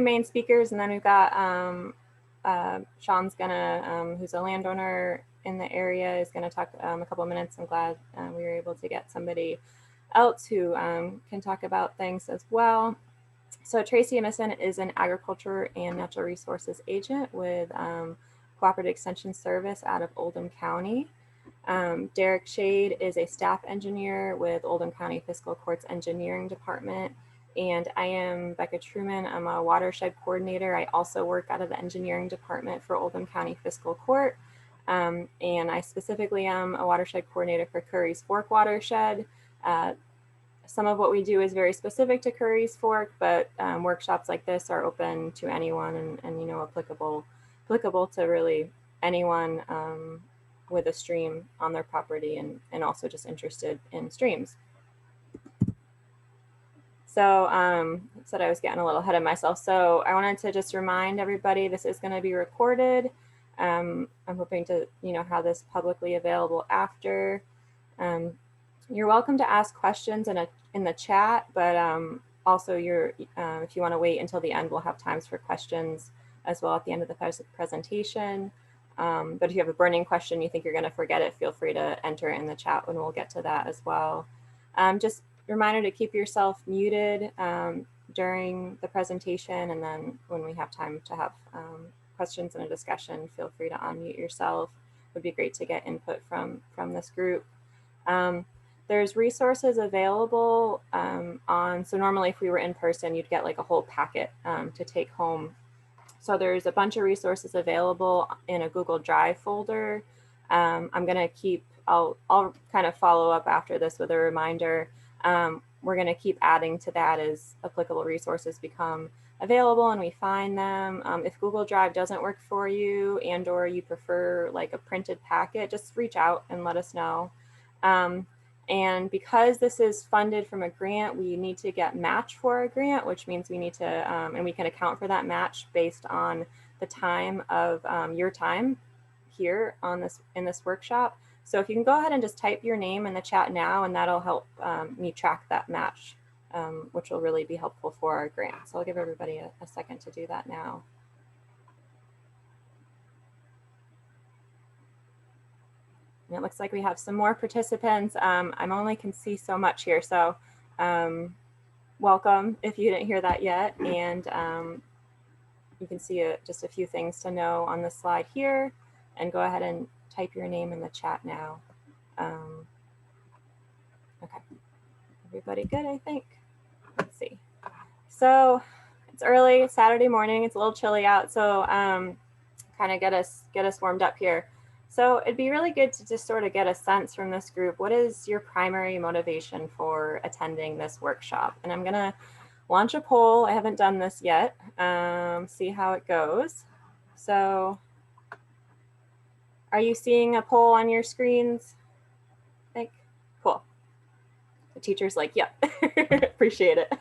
main speakers, and then we've got Sean's gonna, who's a landowner in the area, is gonna talk a couple of minutes. I'm glad we were able to get somebody else who can talk about things as well. So Tracy Emison is an agriculture and natural resources agent with Cooperative Extension Service out of Oldham County. Derek Shade is a staff engineer with Oldham County Fiscal Court's Engineering Department. And I am Becca Truman. I'm a watershed coordinator. I also work out of the engineering department for Oldham County Fiscal Court. And I specifically am a watershed coordinator for Curry's Fork watershed. Some of what we do is very specific to Curry's Fork, but workshops like this are open to anyone and you know, applicable to really anyone with a stream on their property and also just interested in streams. So I said I was getting a little ahead of myself. So I wanted to just remind everybody this is going to be recorded. I'm hoping to, you know, have this publicly available after. You're welcome to ask questions in the chat, but also if you want to wait until the end, we'll have times for questions as well at the end of the presentation. But if you have a burning question, you think you're going to forget it, feel free to enter it in the chat and we'll get to that as well. Just reminder to keep yourself muted during the presentation, and then when we have time to have questions and a discussion, feel free to unmute yourself. It would be great to get input from this group. There's resources available so normally if we were in person, you'd get like a whole packet to take home. So there's a bunch of resources available in a Google Drive folder. I'm gonna I'll kind of follow up after this with a reminder. We're gonna keep adding to that as applicable resources become available and we find them. If Google Drive doesn't work for you or you prefer like a printed packet, just reach out and let us know. And because this is funded from a grant, we need to get match for a grant, which means we need to, and we can account for that match based on the time of your time here in this workshop. So if you can go ahead and just type your name in the chat now, and that'll help me track that match, which will really be helpful for our grant. So I'll give everybody a second to do that now. And it looks like we have some more participants. I only can see so much here, so welcome if you didn't hear that yet. And you can see just a few things to know on the slide here, and go ahead and type your name in the chat now. Okay, everybody good, I think. Let's see. So it's early Saturday morning. It's a little chilly out, so kind of get us warmed up here. So it'd be really good to just sort of get a sense from this group. What is your primary motivation for attending this workshop? And I'm gonna launch a poll. I haven't done this yet. See how it goes. So are you seeing a poll on your screens? I think, cool. The teacher's like, yep, appreciate it.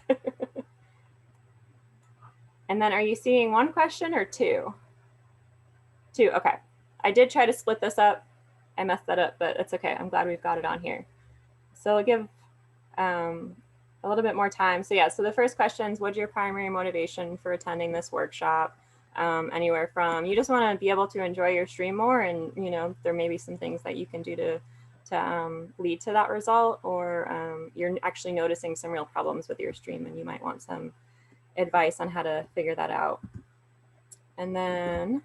And then are you seeing one question or two? Two, okay. I did try to split this up. I messed that up, but it's okay. I'm glad we've got it on here. So I'll give a little bit more time. So yeah, so the first question is, what's your primary motivation for attending this workshop? Anywhere from you just want to be able to enjoy your stream more, and you know there may be some things that you can do to lead to that result, or you're actually noticing some real problems with your stream and you might want some advice on how to figure that out. And then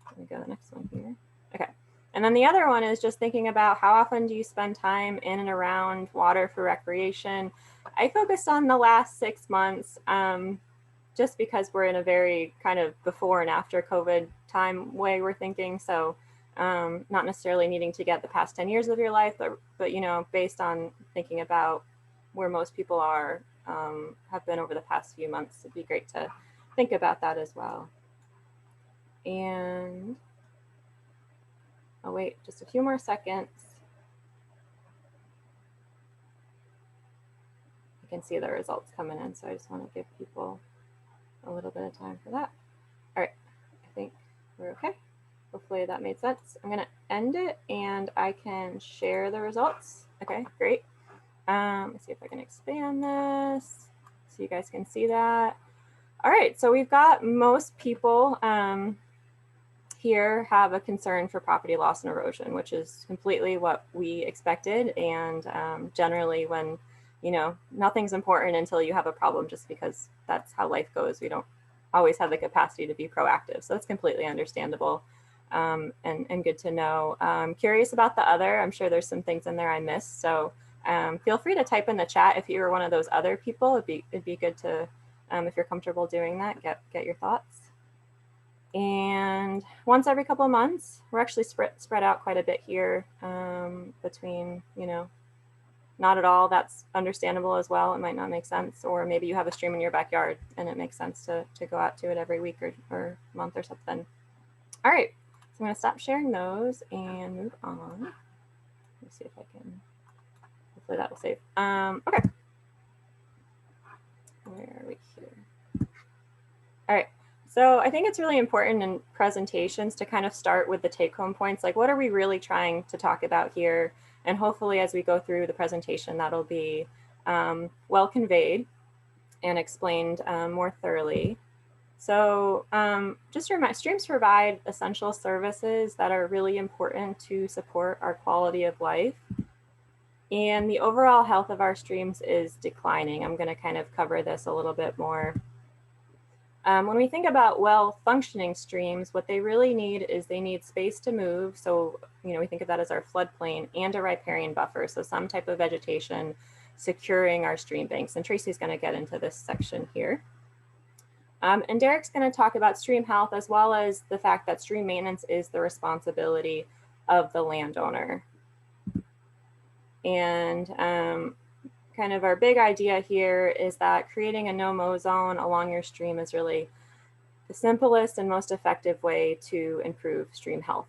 let me go to the next one here. Okay. And then the other one is just thinking about how often do you spend time in and around water for recreation? I focused on the last 6 months just because we're in a very kind of before and after COVID time way we're thinking. So not necessarily needing to get the past 10 years of your life, but you know, based on thinking about where most people are, have been over the past few months, it'd be great to think about that as well. And I'll wait just a few more seconds. I can see the results coming in, so I just want to give people a little bit of time for that. All right, I think we're okay. Hopefully that made sense. I'm going to end it and I can share the results. Okay, great. Let's see if I can expand this so you guys can see that. All right, so we've got most people here have a concern for property loss and erosion, which is completely what we expected. And generally when, you know, nothing's important until you have a problem, just because that's how life goes. We don't always have the capacity to be proactive. So that's completely understandable and good to know. Curious about the other. I'm sure there's some things in there I missed. So feel free to type in the chat if you were one of those other people. It'd be good to, if you're comfortable doing that, get your thoughts. And once every couple of months, we're actually spread out quite a bit here between, you know, not at all. That's understandable as well. It might not make sense. Or maybe you have a stream in your backyard and it makes sense to go out to it every week or month or something. All right, so I'm going to stop sharing those and move on. Let me see if I can, hopefully that will save. Okay. Where are we here? All right. So I think it's really important in presentations to kind of start with the take-home points, like what are we really trying to talk about here? And hopefully as we go through the presentation, that'll be well conveyed and explained more thoroughly. So just remind, streams provide essential services that are really important to support our quality of life. And the overall health of our streams is declining. I'm going to kind of cover this a little bit more. When we think about well-functioning streams, what they really need is they need space to move. So, you know, we think of that as our floodplain and a riparian buffer. So some type of vegetation securing our stream banks. And Tracy's going to get into this section here. And Derek's going to talk about stream health as well as the fact that stream maintenance is the responsibility of the landowner. And kind of our big idea here is that creating a no-mow zone along your stream is really the simplest and most effective way to improve stream health.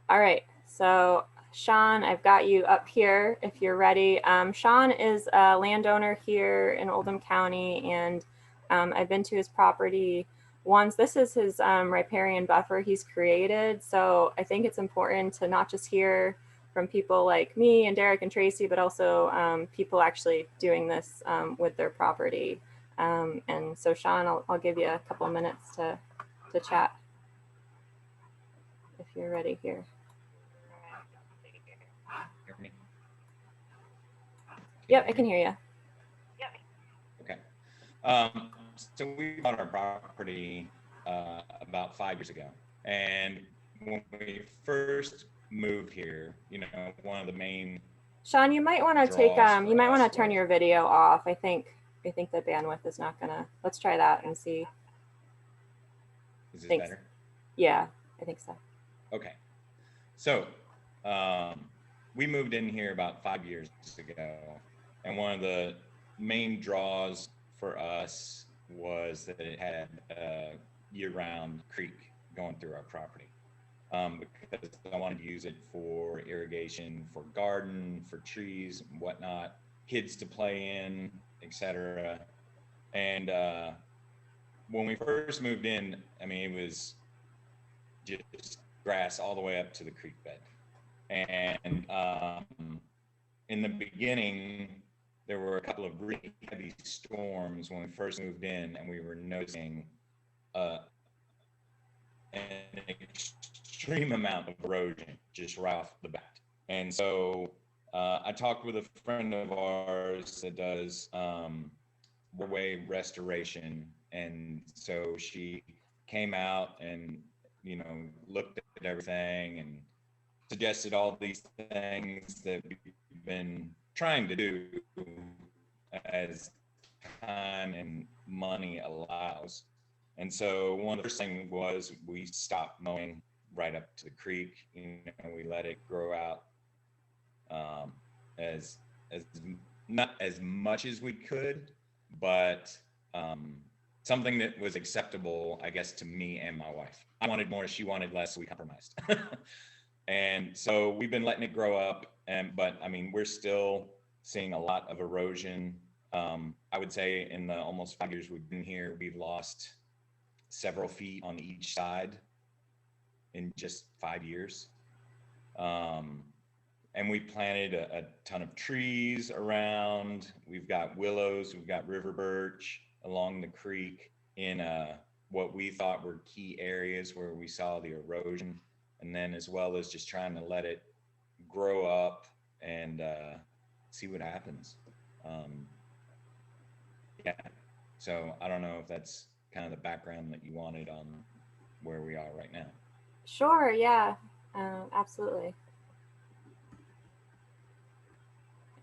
All right, so Sean, I've got you up here if you're ready. Sean is a landowner here in Oldham County, and I've been to his property once. This is his riparian buffer he's created. So I think it's important to not just hear from people like me and Derek and Tracy, but also people actually doing this with their property. And so Sean, I'll give you a couple minutes to chat if you're ready here. Yep, I can hear you. Okay. So we bought our property about 5 years ago. And when we first moved here, you know, one of the main Sean, you might want to take you might want to turn your video off. I think the bandwidth is not gonna. Let's try that and see. Is this better? Yeah, I think so. Okay. So we moved in here about 5 years ago, and one of the main draws for us was that it had a year-round creek going through our property. Because I wanted to use it for irrigation, for garden, for trees and whatnot, kids to play in, etc. And when we first moved in, I mean, it was just grass all the way up to the creek bed. And in the beginning, there were a couple of really heavy storms when we first moved in, and we were noticing an extreme amount of erosion just right off the bat. And so I talked with a friend of ours that does waterway restoration, and so she came out and, you know, looked at everything and suggested all these things that we've been trying to do as time and money allows. And so one of the first things was we stopped mowing right up to the creek. You know, we let it grow out as not as much as we could, but something that was acceptable, I guess, to me and my wife. I wanted more, she wanted less, so we compromised. And so we've been letting it grow up, but I mean, we're still seeing a lot of erosion. I would say in the almost 5 years we've been here, we've lost several feet on each side in just 5 years. And we planted a ton of trees around. We've got willows, we've got river birch, along the creek in what we thought were key areas where we saw the erosion, and then as well as just trying to let it grow up and see what happens. Um, yeah. So I don't know if that's kind of the background that you wanted on where we are right now. Sure, yeah, absolutely.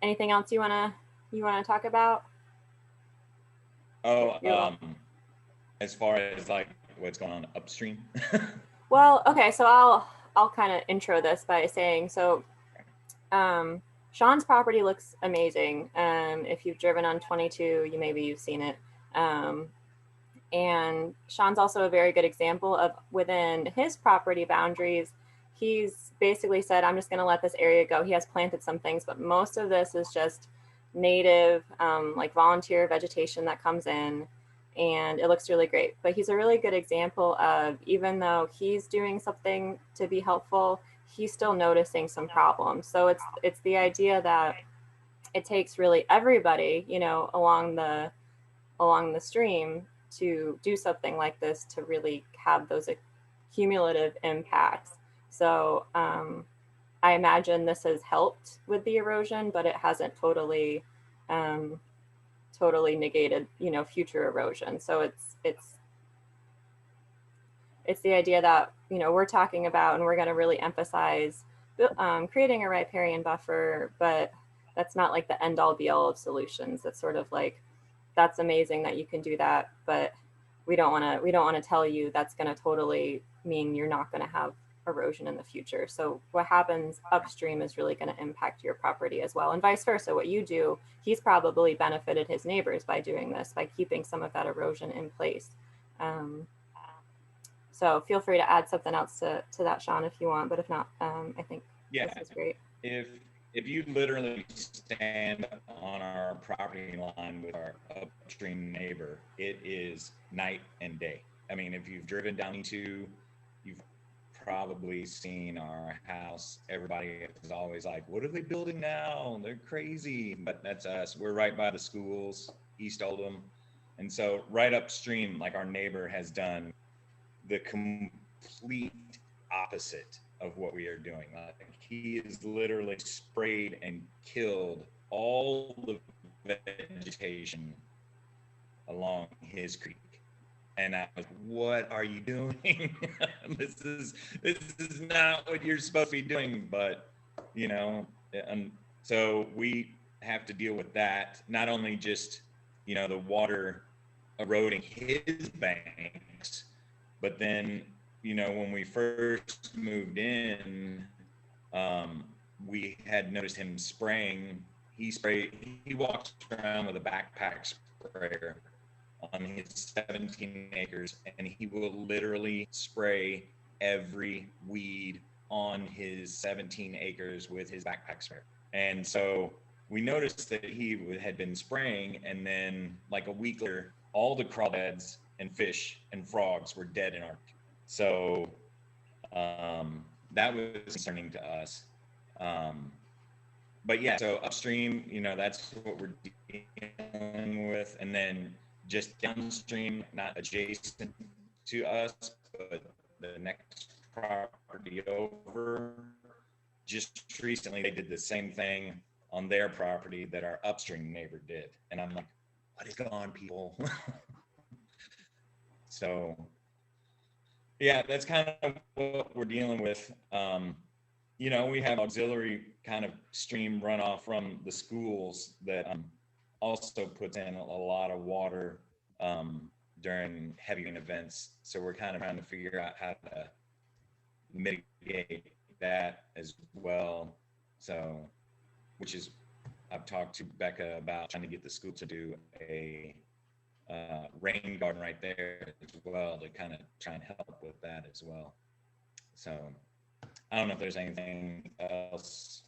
Anything else you wanna talk about? Oh, You're welcome. as far as like what's going on upstream. Well, okay, so I'll kind of intro this by saying so. Um, Sean's property looks amazing. If you've driven on 22, you've seen it. Um, and Sean's also a very good example of within his property boundaries. He's basically said, I'm just going to let this area go. He has planted some things, but most of this is just native, like volunteer vegetation that comes in, and it looks really great. But he's a really good example of, even though he's doing something to be helpful, he's still noticing some problems. So it's the idea that it takes really everybody, along the stream to do something like this to really have those cumulative impacts. So I imagine this has helped with the erosion, but it hasn't um, totally negated, future erosion. So it's the idea that we're talking about, and we're going to really emphasize creating a riparian buffer, but that's not like the end all be all of solutions. That's sort of like, that's amazing that you can do that, but we don't want to tell you that's going to totally mean you're not going to have erosion in the future. So what happens upstream is really going to impact your property as well, and vice versa. What you do, he's probably benefited his neighbors by doing this, by keeping some of that erosion in place. um, so feel free to add something else to that, Sean, if you want, but if not, I think Yeah. this is great. if if you literally stand on our property line with our upstream neighbor, it is night and day. I mean, if you've driven down E2, you've probably seen our house. Everybody is always like, what are they building now? They're crazy. But that's us. We're right by the schools, East Oldham. And so right upstream, like our neighbor has done the complete opposite of what we are doing. Like he is literally sprayed and killed all the vegetation along his creek. And I was, what are you doing? this is not what you're supposed to be doing. But you know, and so we have to deal with that. Not only just the water eroding his banks, but then when we first moved in, um, we had noticed him spraying. He walks around with a backpack sprayer on his 17 acres, and he will literally spray every weed on his 17 acres with his backpack sprayer. And so we noticed that he had been spraying, and then like a week later, all the crawdads and fish and frogs were dead in our. So that was concerning to us. Um, but yeah, so upstream, that's what we're dealing with. And then just downstream, not adjacent to us, but the next property over, just recently they did the same thing on their property that our upstream neighbor did. And I'm like, what is going on, people? So yeah, that's kind of what we're dealing with. We have auxiliary kind of stream runoff from the schools that also puts in a lot of water during heavy rain events. So we're kind of trying to figure out how to mitigate that as well. So, which is, I've talked to Becca about trying to get the school to do a rain garden right there as well, to kind of try and help with that as well. So I don't know if there's anything else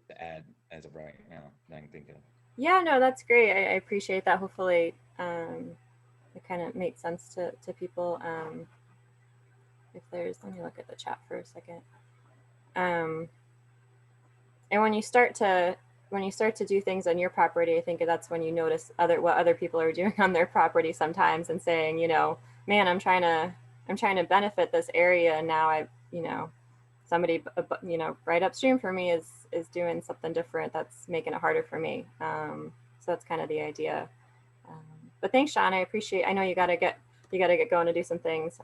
to add as of right now that I can think of. Yeah, no, that's great. I appreciate that. Hopefully, it kind of makes sense to people. If there's, let me look at the chat for a second. And when you start to when you start to do things on your property, I think that's when you notice what other people are doing on their property sometimes, and saying, you know, man, I'm trying to benefit this area, and now somebody, you know, right upstream for me is doing something different that's making it harder for me. So that's kind of the idea. But thanks, Sean. I appreciate. I know you gotta get going to do some things.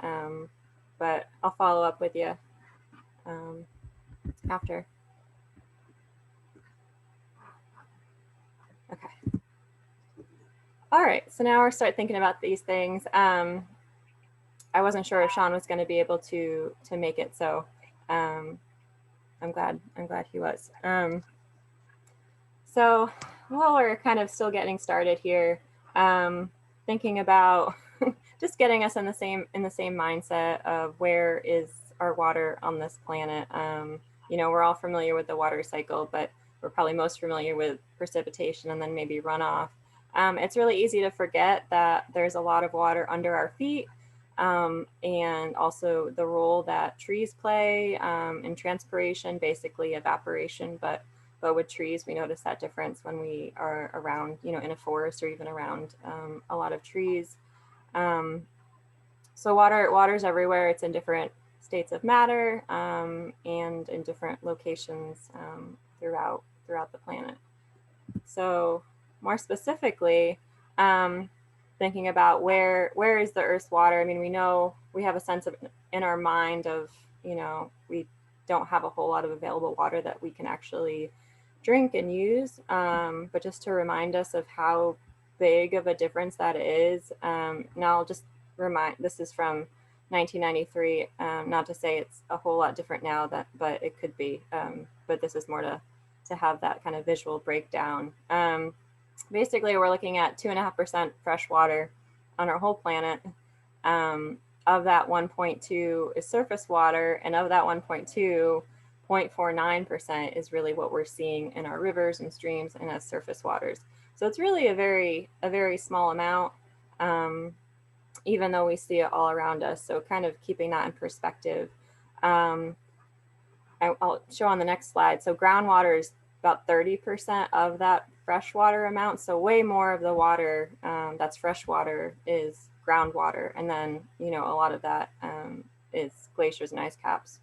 But I'll follow up with you after. Okay. All right. So now we're start thinking about these things. I wasn't sure if Sean was going to be able to make it, so I'm glad he was. So while we're kind of still getting started here, thinking about just getting us in the same mindset of where is our water on this planet. You know, we're all familiar with the water cycle, but we're probably most familiar with precipitation and then maybe runoff. It's really easy to forget that there's a lot of water under our feet, and also the role that trees play in transpiration, basically evaporation. But with trees, we notice that difference when we are around, you know, in a forest or even around a lot of trees. So water's everywhere. It's in different states of matter and in different locations throughout the planet. So more specifically, thinking about where is the Earth's water? I mean, we know we have a sense of in our mind of, you know, we don't have a whole lot of available water that we can actually drink and use. But just to remind us of how big of a difference that is. Now I'll just remind, this is from 1993. Not to say it's a whole lot different now, but it could be. But this is more to have that kind of visual breakdown. Basically, we're looking at 2.5% fresh water on our whole planet. Of that, 1.2 is surface water, and of that 1.2, 0.49% is really what we're seeing in our rivers and streams and as surface waters. So it's really a very small amount, even though we see it all around us. So kind of keeping that in perspective. I'll show on the next slide. So groundwater is about 30% of that freshwater amount. So way more of the water that's freshwater is groundwater. And then, you know, a lot of that is glaciers and ice caps.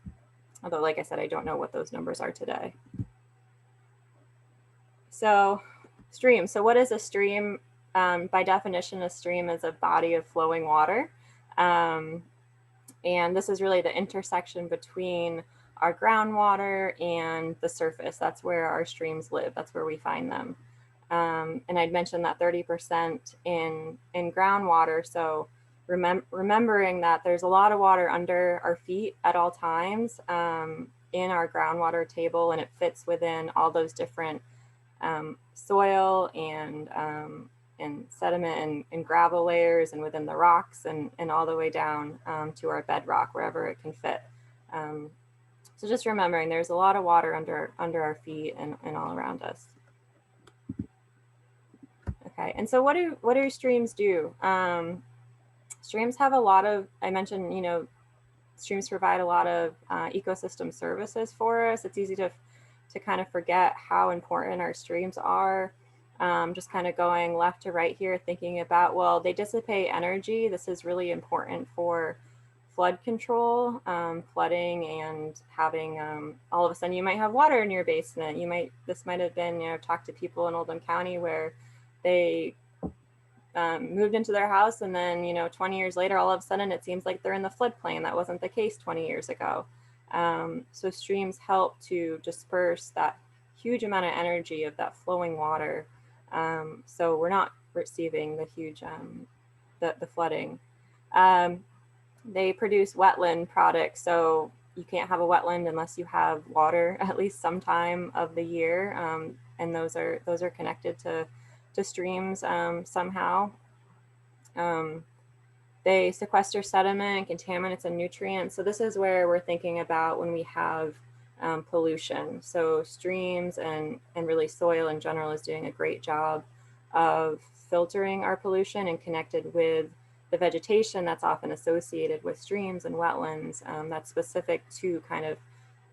Although, like I said, I don't know what those numbers are today. So stream. So what is a stream? By definition, a stream is a body of flowing water. And this is really the intersection between our groundwater and the surface. That's where our streams live. That's where we find them. And I'd mentioned that 30% in groundwater. So remembering that there's a lot of water under our feet at all times in our groundwater table, and it fits within all those different soil and sediment and gravel layers, and within the rocks, and all the way down to our bedrock, wherever it can fit. So just remembering there's a lot of water under our feet and all around us. Okay, and so what do streams do? Streams have a lot of, I mentioned, you know, streams provide a lot of ecosystem services for us. It's easy to kind of forget how important our streams are. Just kind of going left to right here, thinking about, well, they dissipate energy. This is really important for flood control, flooding, and having all of a sudden you might have water in your basement. This might have been, you know, talk to people in Oldham County where they moved into their house, and then, you know, 20 years later, all of a sudden it seems like they're in the floodplain. That wasn't the case 20 years ago. So streams help to disperse that huge amount of energy of that flowing water. So we're not receiving the huge, the flooding. They produce wetland products. So you can't have a wetland unless you have water at least some time of the year. And those are connected to streams somehow. They sequester sediment and contaminants and nutrients. So this is where we're thinking about when we have pollution. So streams and really soil in general is doing a great job of filtering our pollution and connected with the vegetation that's often associated with streams and wetlands that's specific to kind of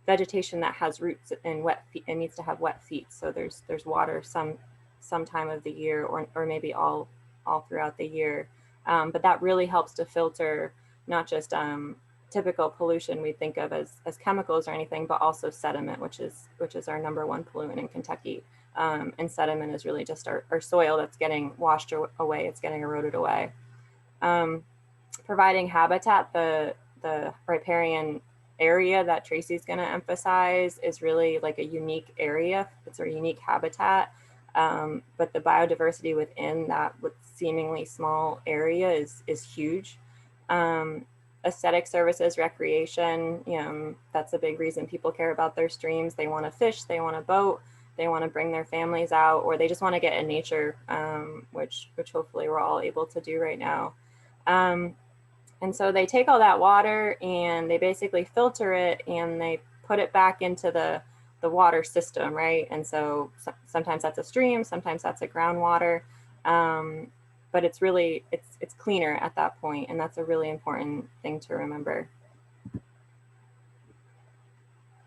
vegetation that has roots and wet feet and needs to have wet feet. So there's water some time of the year, or maybe all throughout the year. But that really helps to filter not just typical pollution we think of as chemicals or anything, but also sediment, which is our number one pollutant in Kentucky. And sediment is really just our soil that's getting washed away, it's getting eroded away. Providing habitat, the riparian area that Tracy's going to emphasize is really like a unique area. It's a unique habitat, but the biodiversity within that seemingly small area is huge. Aesthetic services, recreation, that's a big reason people care about their streams. They want to fish, they want to boat, they want to bring their families out, or they just want to get in nature, which hopefully we're all able to do right now. And so they take all that water and they basically filter it and they put it back into the water system, right? And so sometimes that's a stream, sometimes that's a groundwater, but it's really, it's cleaner at that point, and that's a really important thing to remember.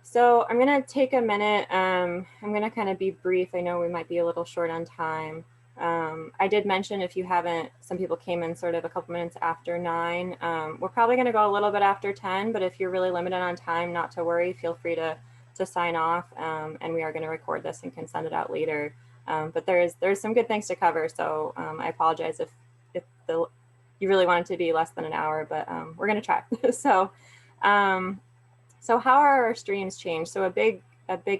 So I'm gonna take a minute, I'm gonna kind of be brief. I know we might be a little short on time. I did mention, if you haven't, some people came in sort of a couple minutes after 9. We're probably going to go a little bit after 10, but if you're really limited on time, not to worry, feel free to sign off, and we are going to record this and can send it out later. But there's some good things to cover, so I apologize if you really want it to be less than an hour, but we're going to try. So how are our streams changed? So a big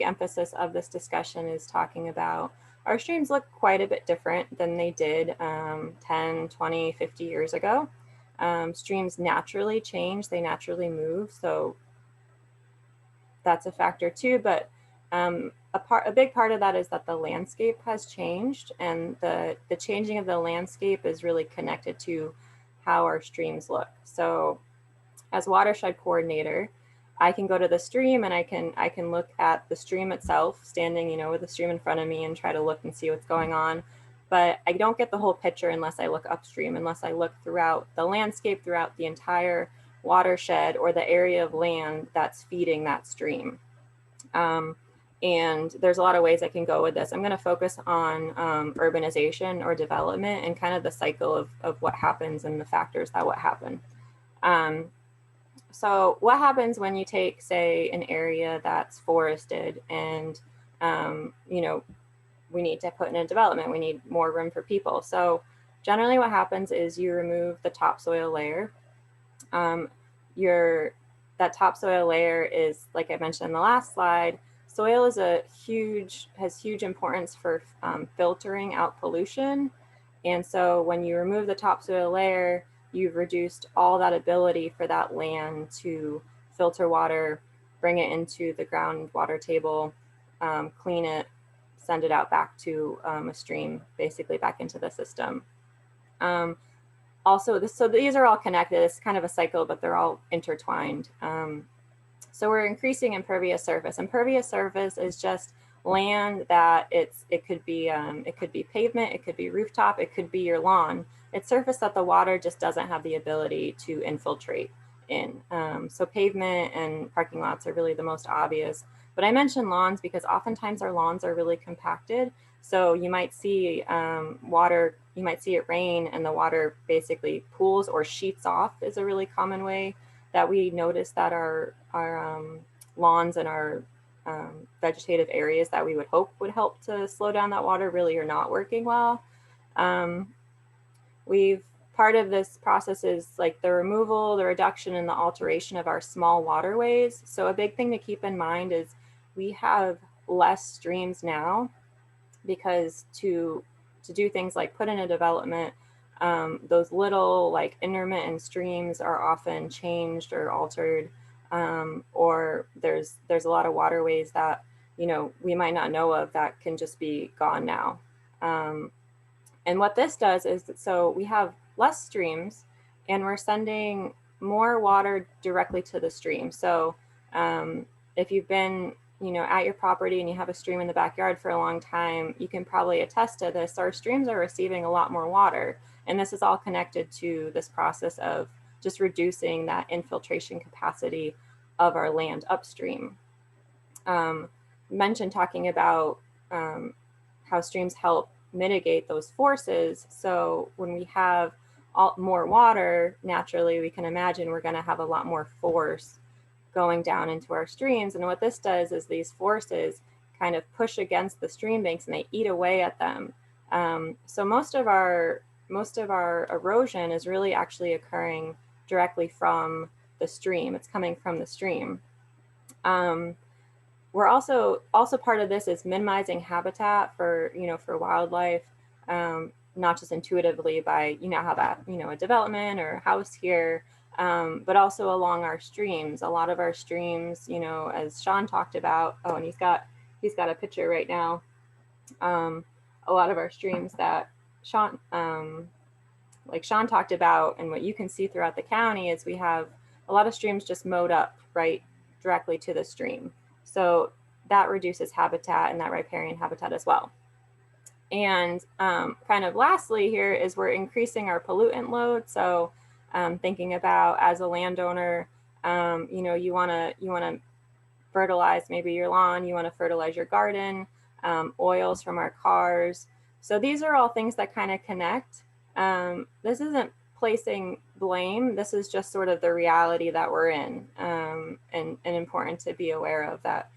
emphasis of this discussion is talking about our streams look quite a bit different than they did 10, 20, 50 years ago. Streams naturally change, they naturally move, so that's a factor too, but a big part of that is that the landscape has changed, and the changing of the landscape is really connected to how our streams look. So as watershed coordinator, I can go to the stream and I can look at the stream itself, standing, with the stream in front of me, and try to look and see what's going on. But I don't get the whole picture unless I look upstream, unless I look throughout the landscape, throughout the entire watershed or the area of land that's feeding that stream. And there's a lot of ways I can go with this. I'm going to focus on urbanization or development and kind of the cycle of what happens and the factors that what happen. So what happens when you take, say, an area that's forested and, we need to put in a development, we need more room for people. So generally what happens is you remove the topsoil layer. That topsoil layer is, like I mentioned in the last slide, soil is has huge importance for filtering out pollution. And so when you remove the topsoil layer, you've reduced all that ability for that land to filter water, bring it into the groundwater table, clean it, send it out back to a stream, basically back into the system. So these are all connected. It's kind of a cycle, but they're all intertwined. So we're increasing impervious surface. Impervious surface is just land that it could be pavement, it could be rooftop, it could be your lawn. It's surface that the water just doesn't have the ability to infiltrate in. So pavement and parking lots are really the most obvious. But I mentioned lawns because oftentimes our lawns are really compacted. So you might see water, you might see it rain and the water basically pools or sheets off is a really common way that we notice that our lawns and our vegetative areas that we would hope would help to slow down that water really are not working well. Part of this process is like the removal, the reduction, and the alteration of our small waterways. So a big thing to keep in mind is we have less streams now because to do things like put in a development, those little like intermittent streams are often changed or altered, or there's a lot of waterways that we might not know of that can just be gone now. And what this does is that, so we have less streams and we're sending more water directly to the stream. So if you've been at your property and you have a stream in the backyard for a long time, you can probably attest to this. Our streams are receiving a lot more water. And this is all connected to this process of just reducing that infiltration capacity of our land upstream. mentioned talking about how streams help mitigate those forces. So when we have more water, naturally, we can imagine we're going to have a lot more force going down into our streams. And what this does is these forces kind of push against the stream banks and they eat away at them. So most of our erosion is really actually occurring directly from the stream. It's coming from the stream. We're also part of this is minimizing habitat for for wildlife, not just intuitively by have a development or a house here, but also along our streams. A lot of our streams, as Sean talked about. Oh, and he's got a picture right now. A lot of our streams that Sean like Sean talked about, and what you can see throughout the county is we have a lot of streams just mowed up right directly to the stream. So that reduces habitat and that riparian habitat as well. And kind of lastly here is we're increasing our pollutant load. So thinking about as a landowner, you want to fertilize maybe your lawn, you want to fertilize your garden, oils from our cars. So these are all things that kind of connect. This isn't placing blame. This is just sort of the reality that we're in, and important to be aware of that.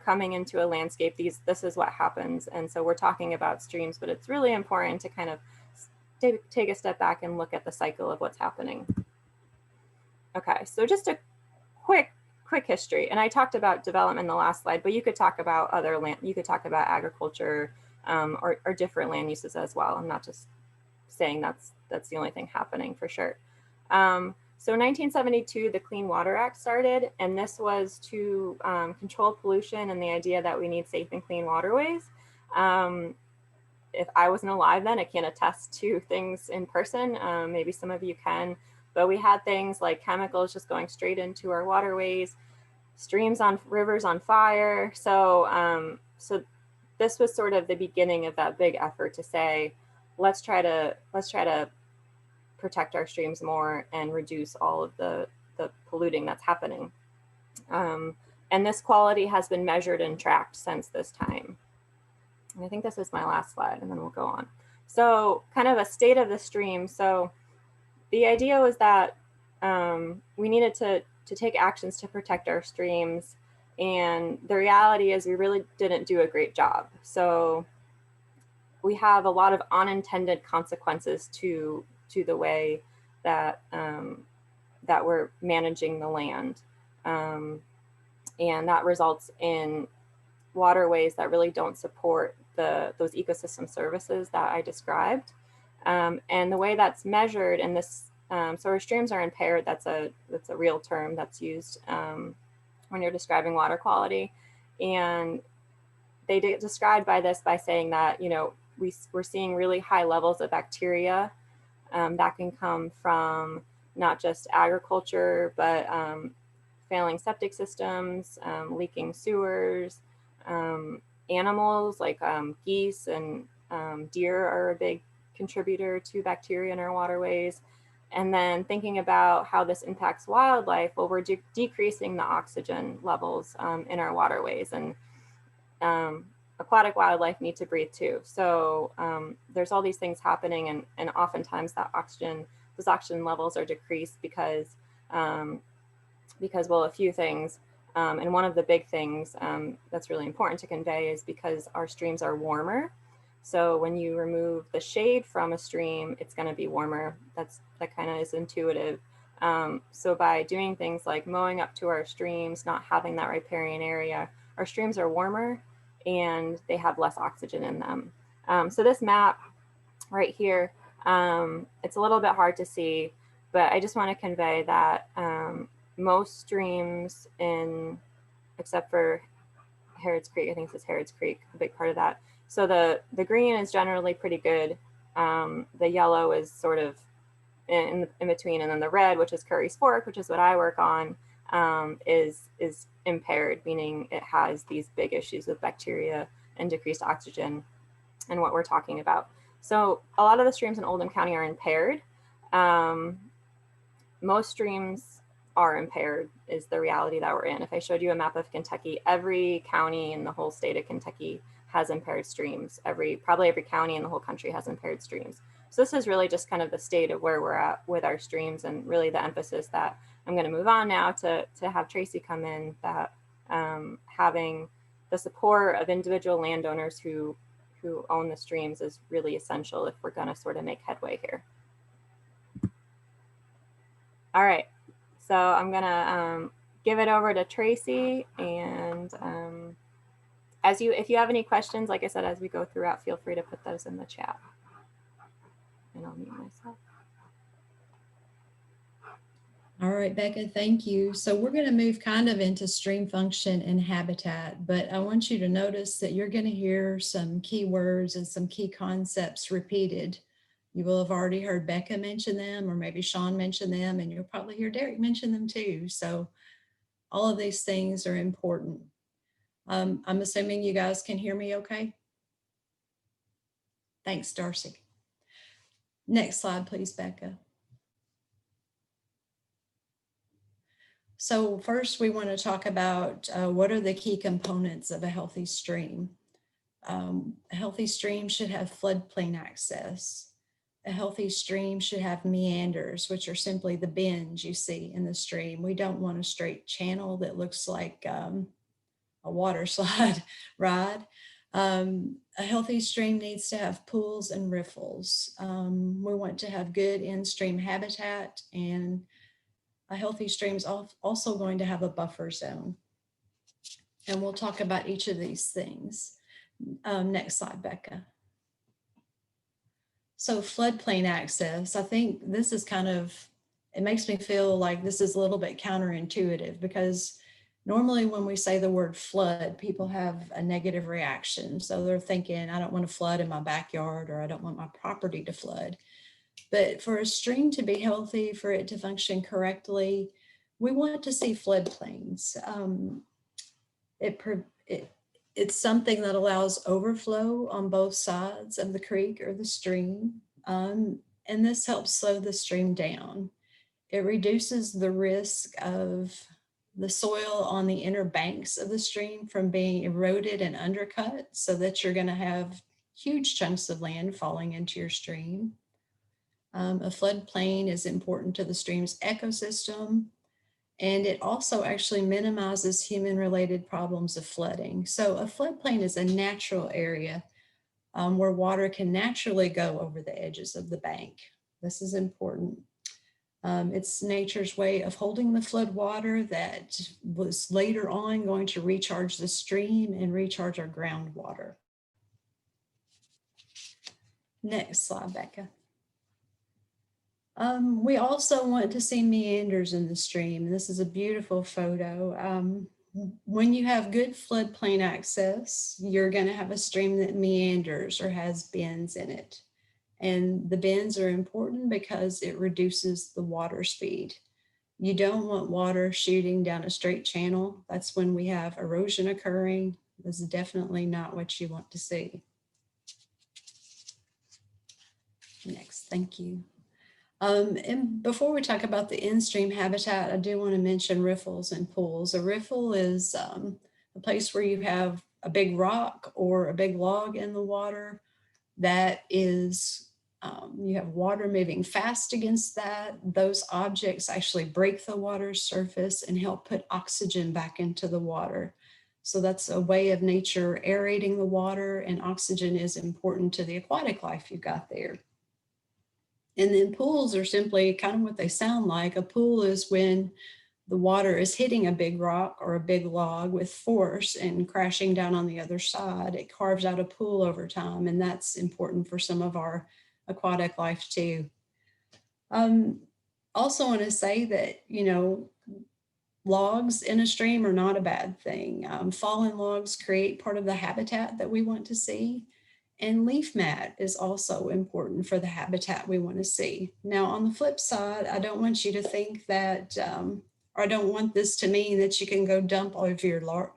Coming into a landscape, this is what happens. And so we're talking about streams, but it's really important to kind of take a step back and look at the cycle of what's happening. Okay, so just a quick history. And I talked about development in the last slide, but you could talk about other land. You could talk about agriculture or different land uses as well. I'm not just saying that's the only thing happening, for sure. So in 1972, the Clean Water Act started, and this was to control pollution and the idea that we need safe and clean waterways. If I wasn't alive then, I can't attest to things in person. Maybe some of you can, but we had things like chemicals just going straight into our waterways, rivers on fire. So, so this was sort of the beginning of that big effort to say, let's try to protect our streams more and reduce all of the polluting that's happening. And this quality has been measured and tracked since this time. And I think this is my last slide, and then we'll go on. So kind of a state of the stream. So the idea was that we needed to take actions to protect our streams. And the reality is we really didn't do a great job. So we have a lot of unintended consequences to the way that that we're managing the land, and that results in waterways that really don't support those ecosystem services that I described. And the way that's measured in this, so our streams are impaired. That's a real term that's used when you're describing water quality, and they described by this by saying that we're seeing really high levels of bacteria that can come from not just agriculture, but failing septic systems, leaking sewers, animals like geese and deer are a big contributor to bacteria in our waterways. And then thinking about how this impacts wildlife, well, we're decreasing the oxygen levels in our waterways, and aquatic wildlife need to breathe too. So there's all these things happening, and oftentimes those oxygen levels are decreased because well, a few things. And one of the big things that's really important to convey is because our streams are warmer. So when you remove the shade from a stream, it's going to be warmer. That kind of is intuitive. So by doing things like mowing up to our streams, not having that riparian area, our streams are warmer and they have less oxygen in them. So this map right here, it's a little bit hard to see, but I just want to convey that most streams except for Harrods Creek, I think this is Harrods Creek, a big part of that. So the green is generally pretty good. The yellow is sort of in between, and then the red, which is Curry's Fork, which is what I work on, is impaired, meaning it has these big issues with bacteria and decreased oxygen and what we're talking about. So a lot of the streams in Oldham County are impaired. Most streams are impaired is the reality that we're in. If I showed you a map of Kentucky, every county in the whole state of Kentucky has impaired streams. Probably every county in the whole country has impaired streams. So this is really just kind of the state of where we're at with our streams, and really the emphasis that I'm going to move on now to have Tracy come in, that having the support of individual landowners who own the streams is really essential if we're going to sort of make headway here. All right, so I'm gonna give it over to Tracy, and if you have any questions, like I said, as we go throughout, feel free to put those in the chat, and I'll mute myself. All right, Becca, thank you. So we're going to move kind of into stream function and habitat, but I want you to notice that you're going to hear some key words and some key concepts repeated. You will have already heard Becca mention them, or maybe Sean mention them, and you'll probably hear Derek mention them too. So all of these things are important. I'm assuming you guys can hear me okay? Thanks, Darcy. Next slide, please, Becca. So first we want to talk about what are the key components of a healthy stream. A healthy stream should have floodplain access. A healthy stream should have meanders, which are simply the bends you see in the stream. We don't want a straight channel that looks like a water slide ride. A healthy stream needs to have pools and riffles. We want to have good in-stream habitat, and a healthy stream is also going to have a buffer zone. And we'll talk about each of these things. Next slide, Becca. So floodplain access, I think this is it makes me feel like this is a little bit counterintuitive, because normally when we say the word flood, people have a negative reaction. So they're thinking, I don't want to flood in my backyard, or I don't want my property to flood. But for a stream to be healthy, for it to function correctly, we want to see floodplains. It's something that allows overflow on both sides of the creek or the stream. And this helps slow the stream down. It reduces the risk of the soil on the inner banks of the stream from being eroded and undercut, so that you're going to have huge chunks of land falling into your stream. A floodplain is important to the stream's ecosystem, and it also actually minimizes human-related problems of flooding. So a floodplain is a natural area where water can naturally go over the edges of the bank. This is important. It's nature's way of holding the flood water that was later on going to recharge the stream and recharge our groundwater. Next slide, Becca. We also want to see meanders in the stream. This is a beautiful photo. When you have good floodplain access, you're going to have a stream that meanders or has bends in it. And the bends are important because it reduces the water speed. You don't want water shooting down a straight channel. That's when we have erosion occurring. This is definitely not what you want to see. Next, thank you. And before we talk about the in-stream habitat, I do want to mention riffles and pools. A riffle is a place where you have a big rock or a big log in the water that is, you have water moving fast against that. Those objects actually break the water's surface and help put oxygen back into the water. So that's a way of nature aerating the water, and oxygen is important to the aquatic life you've got there. And then pools are simply kind of what they sound like. A pool is when the water is hitting a big rock or a big log with force and crashing down on the other side. It carves out a pool over time, and that's important for some of our aquatic life too. Also want to say that, logs in a stream are not a bad thing. Fallen logs create part of the habitat that we want to see. And leaf mat is also important for the habitat we want to see. Now, on the flip side, I don't want you to think that, or I don't want this to mean that you can go dump all of your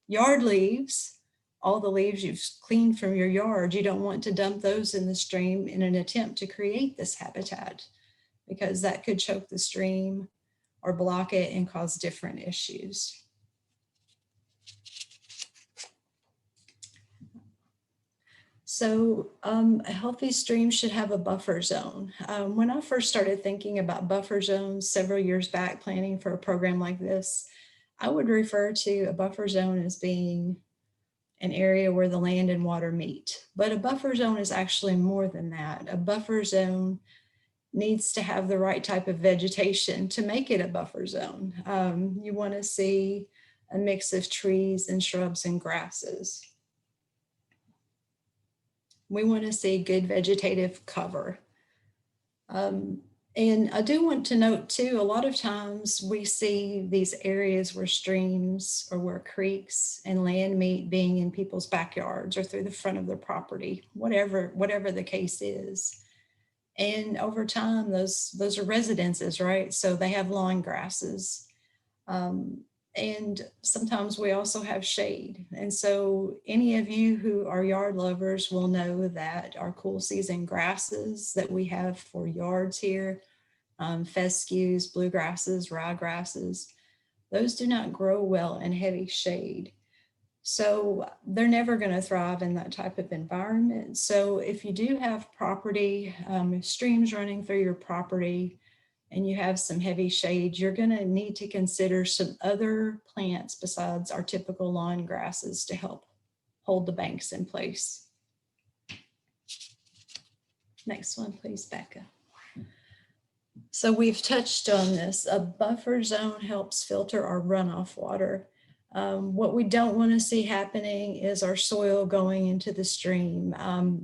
yard leaves, all the leaves you've cleaned from your yard. You don't want to dump those in the stream in an attempt to create this habitat, because that could choke the stream or block it and cause different issues. So a healthy stream should have a buffer zone. When I first started thinking about buffer zones several years back, planning for a program like this, I would refer to a buffer zone as being an area where the land and water meet. But a buffer zone is actually more than that. A buffer zone needs to have the right type of vegetation to make it a buffer zone. You want to see a mix of trees and shrubs and grasses. We want to see good vegetative cover. And I do want to note too, a lot of times we see these areas where streams or where creeks and land meet being in people's backyards or through the front of their property, whatever the case is. And over time, those are residences, right? So they have lawn grasses. And sometimes we also have shade. And so any of you who are yard lovers will know that our cool season grasses that we have for yards here, fescues, bluegrasses, ryegrasses, those do not grow well in heavy shade. So they're never going to thrive in that type of environment. So if you do have property, streams running through your property, and you have some heavy shade, you're going to need to consider some other plants besides our typical lawn grasses to help hold the banks in place. Next one, please, Becca. So we've touched on this. A buffer zone helps filter our runoff water. What we don't want to see happening is our soil going into the stream.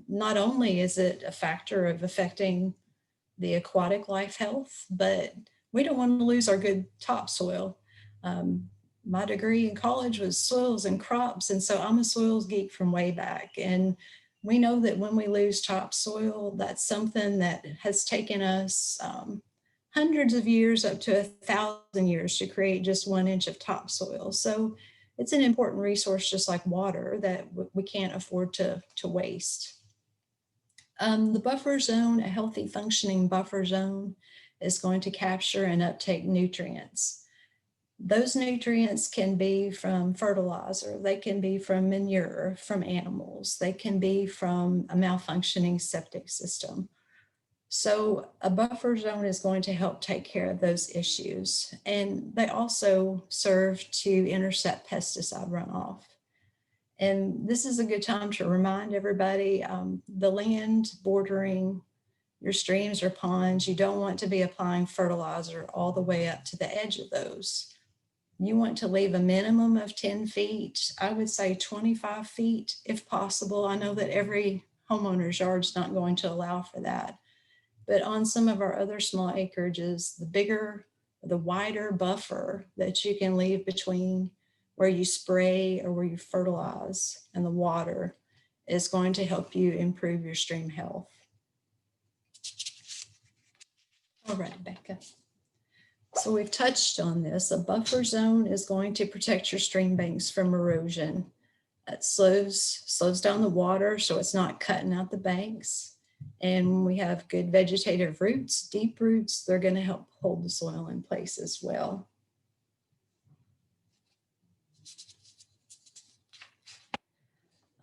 Not only is it a factor of affecting the aquatic life health, but we don't want to lose our good topsoil. My degree in college was soils and crops, and so I'm a soils geek from way back. And we know that when we lose topsoil, that's something that has taken us hundreds of years, up to 1,000 years to create just 1 inch of topsoil. So it's an important resource, just like water, that we can't afford to waste. The buffer zone, a healthy functioning buffer zone, is going to capture and uptake nutrients. Those nutrients can be from fertilizer, they can be from manure, from animals, they can be from a malfunctioning septic system. So a buffer zone is going to help take care of those issues. And they also serve to intercept pesticide runoff. And this is a good time to remind everybody, the land bordering your streams or ponds, you don't want to be applying fertilizer all the way up to the edge of those. You want to leave a minimum of 10 feet, I would say 25 feet if possible. I know that every homeowner's yard is not going to allow for that. But on some of our other small acreages, the bigger, the wider buffer that you can leave between where you spray or where you fertilize and the water is going to help you improve your stream health. All right, Becca. So we've touched on this. A buffer zone is going to protect your stream banks from erosion. It slows down the water so it's not cutting out the banks. And when we have good vegetative roots, deep roots, they're going to help hold the soil in place as well.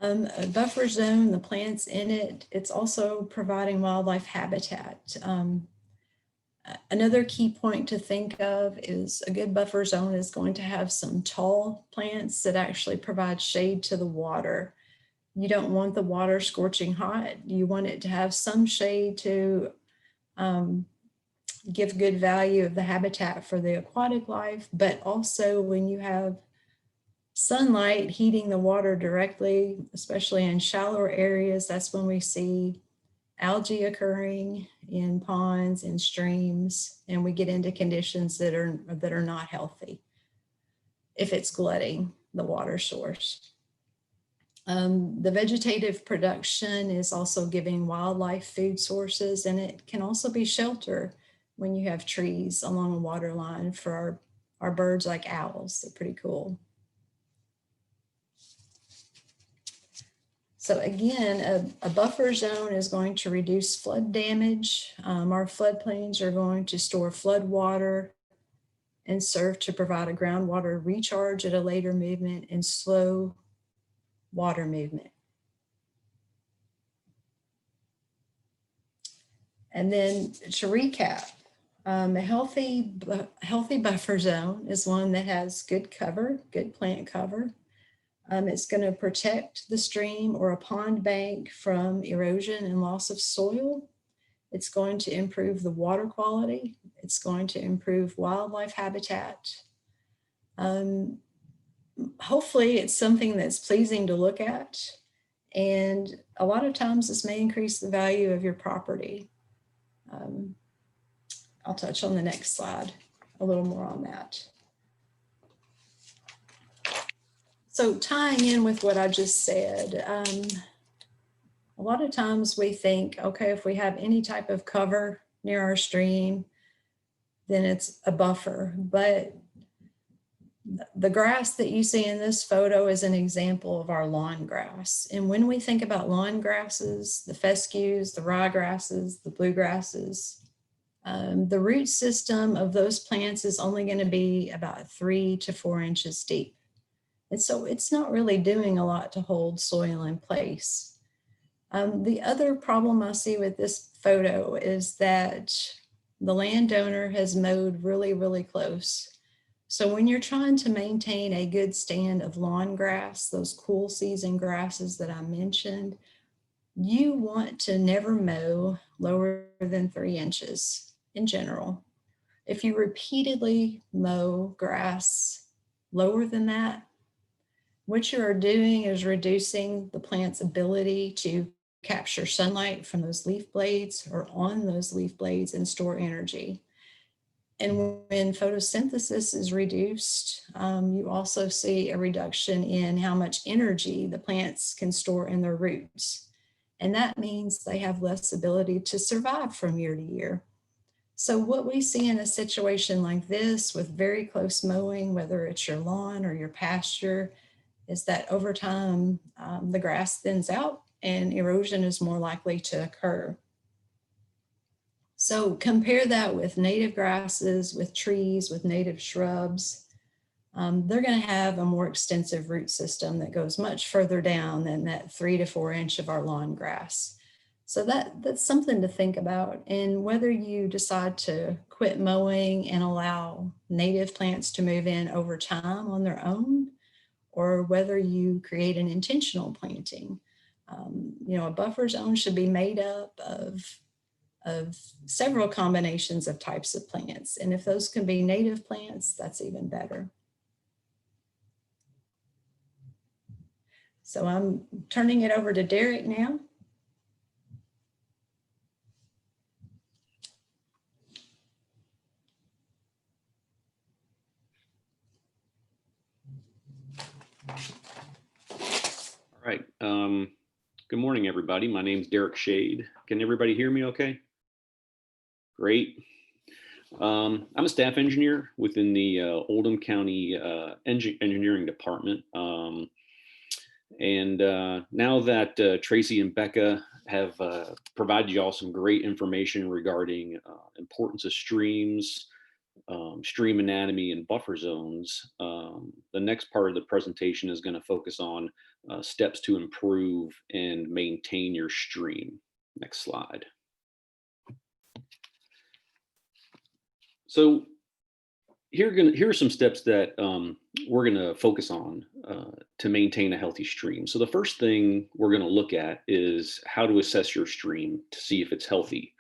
A buffer zone, the plants in it, it's also providing wildlife habitat. Another key point to think of is a good buffer zone is going to have some tall plants that actually provide shade to the water. You don't want the water scorching hot. You want it to have some shade to give good value of the habitat for the aquatic life, but also when you have sunlight heating the water directly, especially in shallower areas, that's when we see algae occurring in ponds and streams, and we get into conditions that are not healthy if it's glutting the water source. The vegetative production is also giving wildlife food sources, and it can also be shelter when you have trees along a water line for our birds like owls. They're pretty cool. So again, a buffer zone is going to reduce flood damage. Our floodplains are going to store flood water and serve to provide a groundwater recharge at a later movement and slow water movement. And then to recap, a healthy buffer zone is one that has good cover, good plant cover. It's going to protect the stream or a pond bank from erosion and loss of soil. It's going to improve the water quality. It's going to improve wildlife habitat. Hopefully it's something that's pleasing to look at. And a lot of times this may increase the value of your property. I'll touch on the next slide a little more on that. So tying in with what I just said, a lot of times we think, okay, if we have any type of cover near our stream, then it's a buffer. But the grass that you see in this photo is an example of our lawn grass. And when we think about lawn grasses, the fescues, the ryegrasses, the bluegrasses, the root system of those plants is only going to be about 3 to 4 inches deep. And so it's not really doing a lot to hold soil in place. The other problem I see with this photo is that the landowner has mowed really, really close. So when you're trying to maintain a good stand of lawn grass, those cool season grasses that I mentioned, you want to never mow lower than 3 inches in general. If you repeatedly mow grass lower than that, what you are doing is reducing the plant's ability to capture sunlight from those leaf blades or on those leaf blades and store energy. And when photosynthesis is reduced, you also see a reduction in how much energy the plants can store in their roots. And that means they have less ability to survive from year to year. So what we see in a situation like this with very close mowing, whether it's your lawn or your pasture, is that over time, the grass thins out and erosion is more likely to occur. So compare that with native grasses, with trees, with native shrubs. They're going to have a more extensive root system that goes much further down than that 3 to 4 inch of our lawn grass. So that's something to think about. And whether you decide to quit mowing and allow native plants to move in over time on their own, or whether you create an intentional planting. A buffer zone should be made up of several combinations of types of plants. And if those can be native plants, that's even better. So I'm turning it over to Derek now. All right. Good morning, everybody. My name is Derek Shade. Can everybody hear me okay? Great. I'm a staff engineer within the Oldham County Engineering Department. And now that Tracy and Becca have provided you all some great information regarding importance of streams, stream anatomy, and buffer zones, the next part of the presentation is going to focus on steps to improve and maintain your stream. Next slide. So here are some steps that we're going to focus on to maintain a healthy stream. So the first thing we're going to look at is how to assess your stream to see if it's healthy.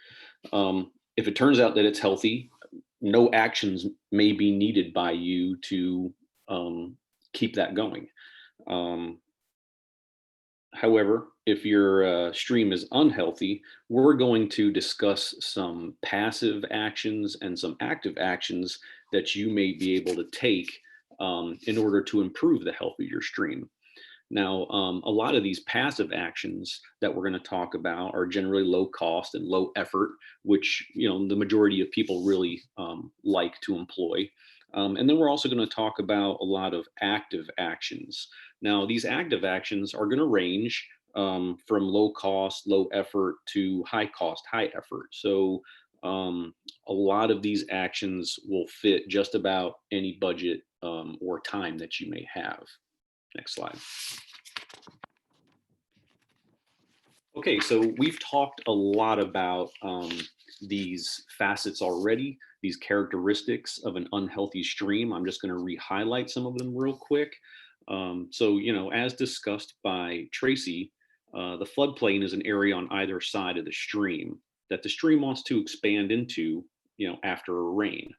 If it turns out that it's healthy, no actions may be needed by you to keep that going. However, if your stream is unhealthy, we're going to discuss some passive actions and some active actions that you may be able to take in order to improve the health of your stream. Now, a lot of these passive actions that we're going to talk about are generally low cost and low effort, which the majority of people really like to employ. And then we're also going to talk about a lot of active actions. Now, these active actions are going to range from low cost, low effort to high cost, high effort. So A lot of these actions will fit just about any budget or time that you may have. Next slide. Okay, so we've talked a lot about these facets already, these characteristics of an unhealthy stream. I'm just going to re-highlight some of them real quick. So, as discussed by Tracy, the floodplain is an area on either side of the stream that the stream wants to expand into, after a rain.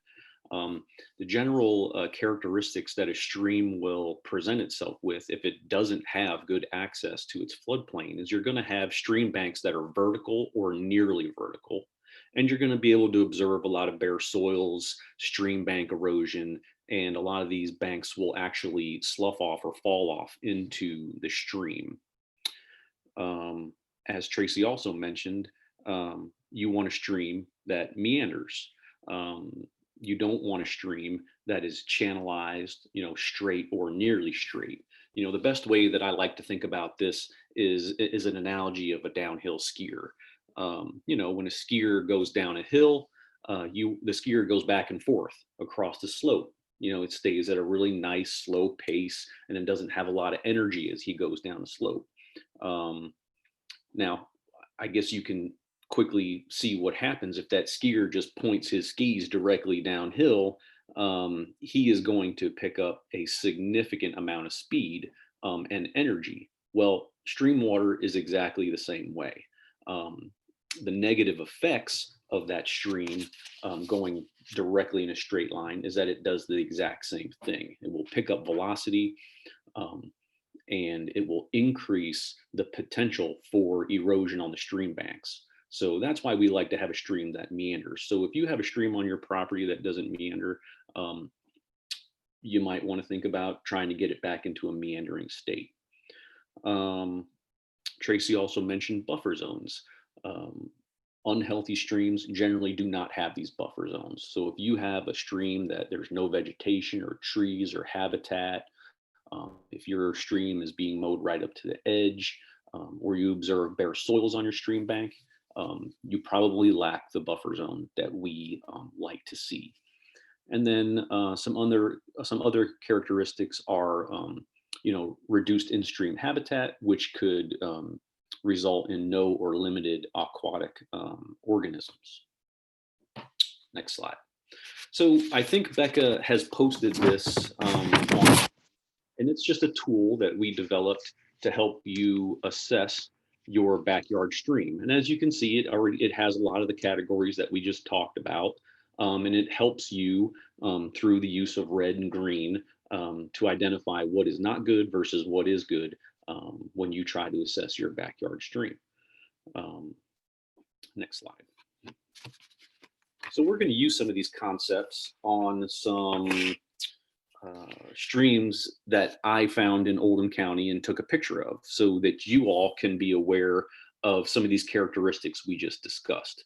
The general characteristics that a stream will present itself with if it doesn't have good access to its floodplain is you're going to have stream banks that are vertical or nearly vertical. And you're going to be able to observe a lot of bare soils, stream bank erosion, and a lot of these banks will actually slough off or fall off into the stream. As Tracy also mentioned, you want a stream that meanders. You don't want a stream that is channelized, straight or nearly straight. The best way that I like to think about this is an analogy of a downhill skier. When a skier goes down a hill, the skier goes back and forth across the slope. It stays at a really nice slow pace and then doesn't have a lot of energy as he goes down the slope. Now, I guess you can quickly see what happens if that skier just points his skis directly downhill. He is going to pick up a significant amount of speed and energy. Well, stream water is exactly the same way. The negative effects of that stream going directly in a straight line is that it does the exact same thing. It will pick up velocity and it will increase the potential for erosion on the stream banks. So that's why we like to have a stream that meanders. So if you have a stream on your property that doesn't meander, you might want to think about trying to get it back into a meandering state. Tracy also mentioned buffer zones. Unhealthy streams generally do not have these buffer zones. So if you have a stream that there's no vegetation or trees or habitat, if your stream is being mowed right up to the edge, or you observe bare soils on your stream bank, you probably lack the buffer zone that we like to see. And then some other characteristics are, reduced in-stream habitat, which could result in no or limited aquatic organisms. Next slide. So I think Becca has posted this and it's just a tool that we developed to help you assess your backyard stream. And as you can see, it has a lot of the categories that we just talked about. And it helps you through the use of red and green to identify what is not good versus what is good when you try to assess your backyard stream. Next slide. So we're going to use some of these concepts on some streams that I found in Oldham County and took a picture of so that you all can be aware of some of these characteristics we just discussed.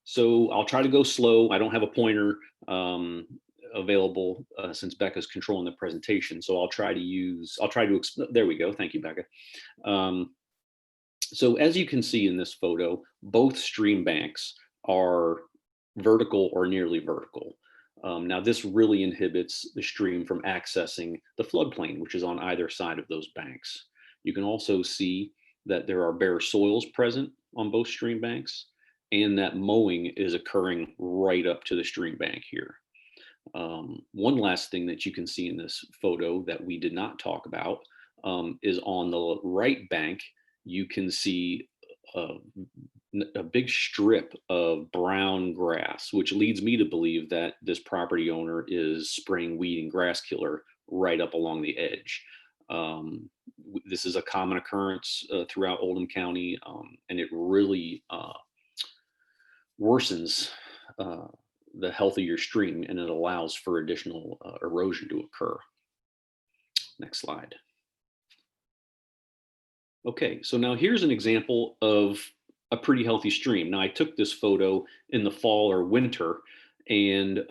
So I'll try to go slow. I don't have a pointer available since Becca's controlling the presentation. So there we go. Thank you, Becca. So as you can see in this photo, both stream banks are vertical or nearly vertical. Now this really inhibits the stream from accessing the floodplain, which is on either side of those banks. You can also see that there are bare soils present on both stream banks and that mowing is occurring right up to the stream bank here. One last thing that you can see in this photo that we did not talk about is on the right bank, you can see a big strip of brown grass, which leads me to believe that this property owner is spraying weed and grass killer right up along the edge. This is a common occurrence throughout Oldham County, and it really worsens the health of your stream, and it allows for additional erosion to occur. Next slide. Okay, so now here's an example of a pretty healthy stream. Now I took this photo in the fall or winter, and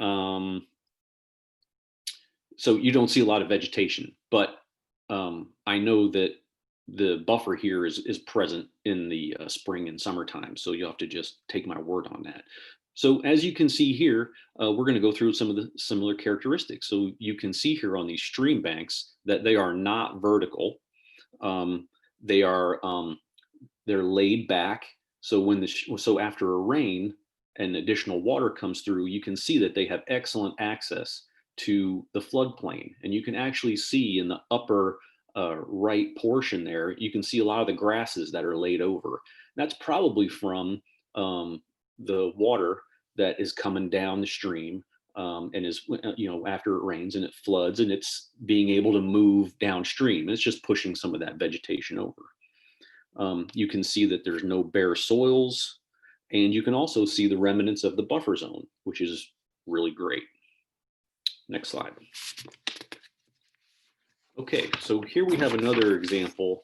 so you don't see a lot of vegetation, but I know that the buffer here is present in the spring and summertime, so you'll have to just take my word on that. So as you can see here, we're going to go through some of the similar characteristics. So you can see here on these stream banks that they are not vertical. They are they're laid back. So so after a rain and additional water comes through, you can see that they have excellent access to the floodplain. And you can actually see in the upper right portion there, you can see a lot of the grasses that are laid over. That's probably from the water that is coming down the stream, and is, after it rains and it floods and it's being able to move downstream. It's just pushing some of that vegetation over. You can see that there's no bare soils, and you can also see the remnants of the buffer zone, which is really great. Next slide. Okay, so here we have another example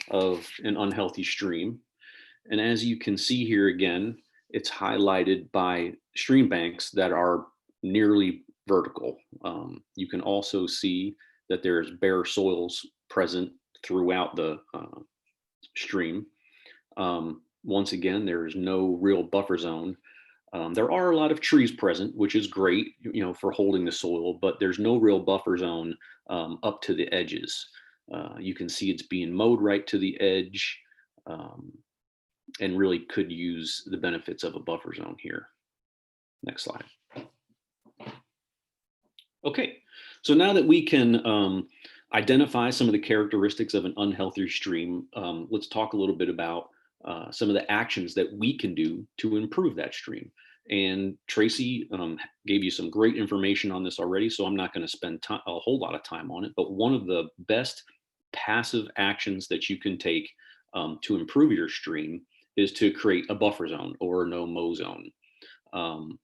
of an unhealthy stream. And as you can see here again, it's highlighted by stream banks that are nearly vertical. You can also see that there's bare soils present throughout the stream. Once again, there's no real buffer zone. There are a lot of trees present, which is great, for holding the soil, but there's no real buffer zone up to the edges. You can see it's being mowed right to the edge, and really could use the benefits of a buffer zone here. Next slide. Okay, so now that we can identify some of the characteristics of an unhealthy stream, let's talk a little bit about some of the actions that we can do to improve that stream. And Tracy gave you some great information on this already, so I'm not going to spend a whole lot of time on it. But one of the best passive actions that you can take to improve your stream is to create a buffer zone or a no-mow zone. And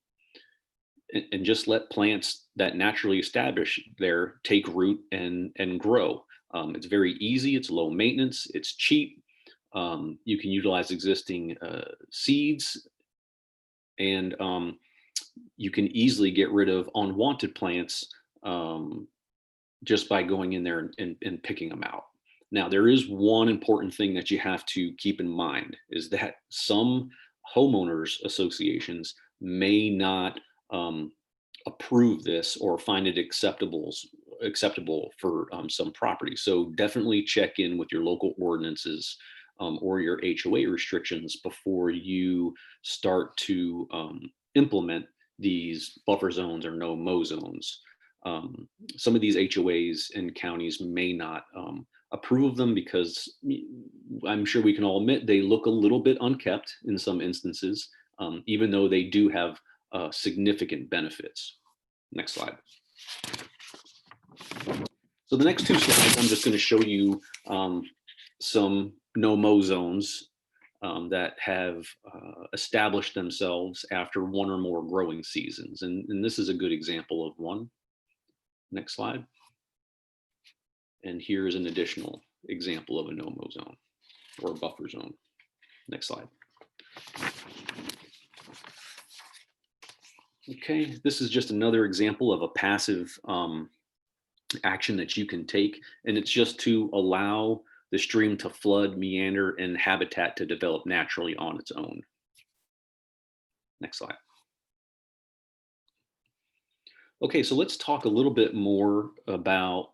just let plants that naturally establish there take root and grow. It's very easy, it's low maintenance, it's cheap. You can utilize existing seeds, and you can easily get rid of unwanted plants just by going in there and picking them out. Now, there is one important thing that you have to keep in mind, is that some homeowners associations may not approve this or find it acceptable for some properties. So definitely check in with your local ordinances or your HOA restrictions before you start to implement these buffer zones or no-mow zones. Some of these HOAs and counties may not approve of them because I'm sure we can all admit they look a little bit unkept in some instances, even though they do have significant benefits. Next slide. So the next two slides, I'm just going to show you some no-mow zones that have established themselves after one or more growing seasons. And this is a good example of one. Next slide. And here is an additional example of a no-mow zone or a buffer zone. Next slide. Okay, this is just another example of a passive action that you can take, and it's just to allow the stream to flood, meander, and habitat to develop naturally on its own. Next slide. Okay, so let's talk a little bit more about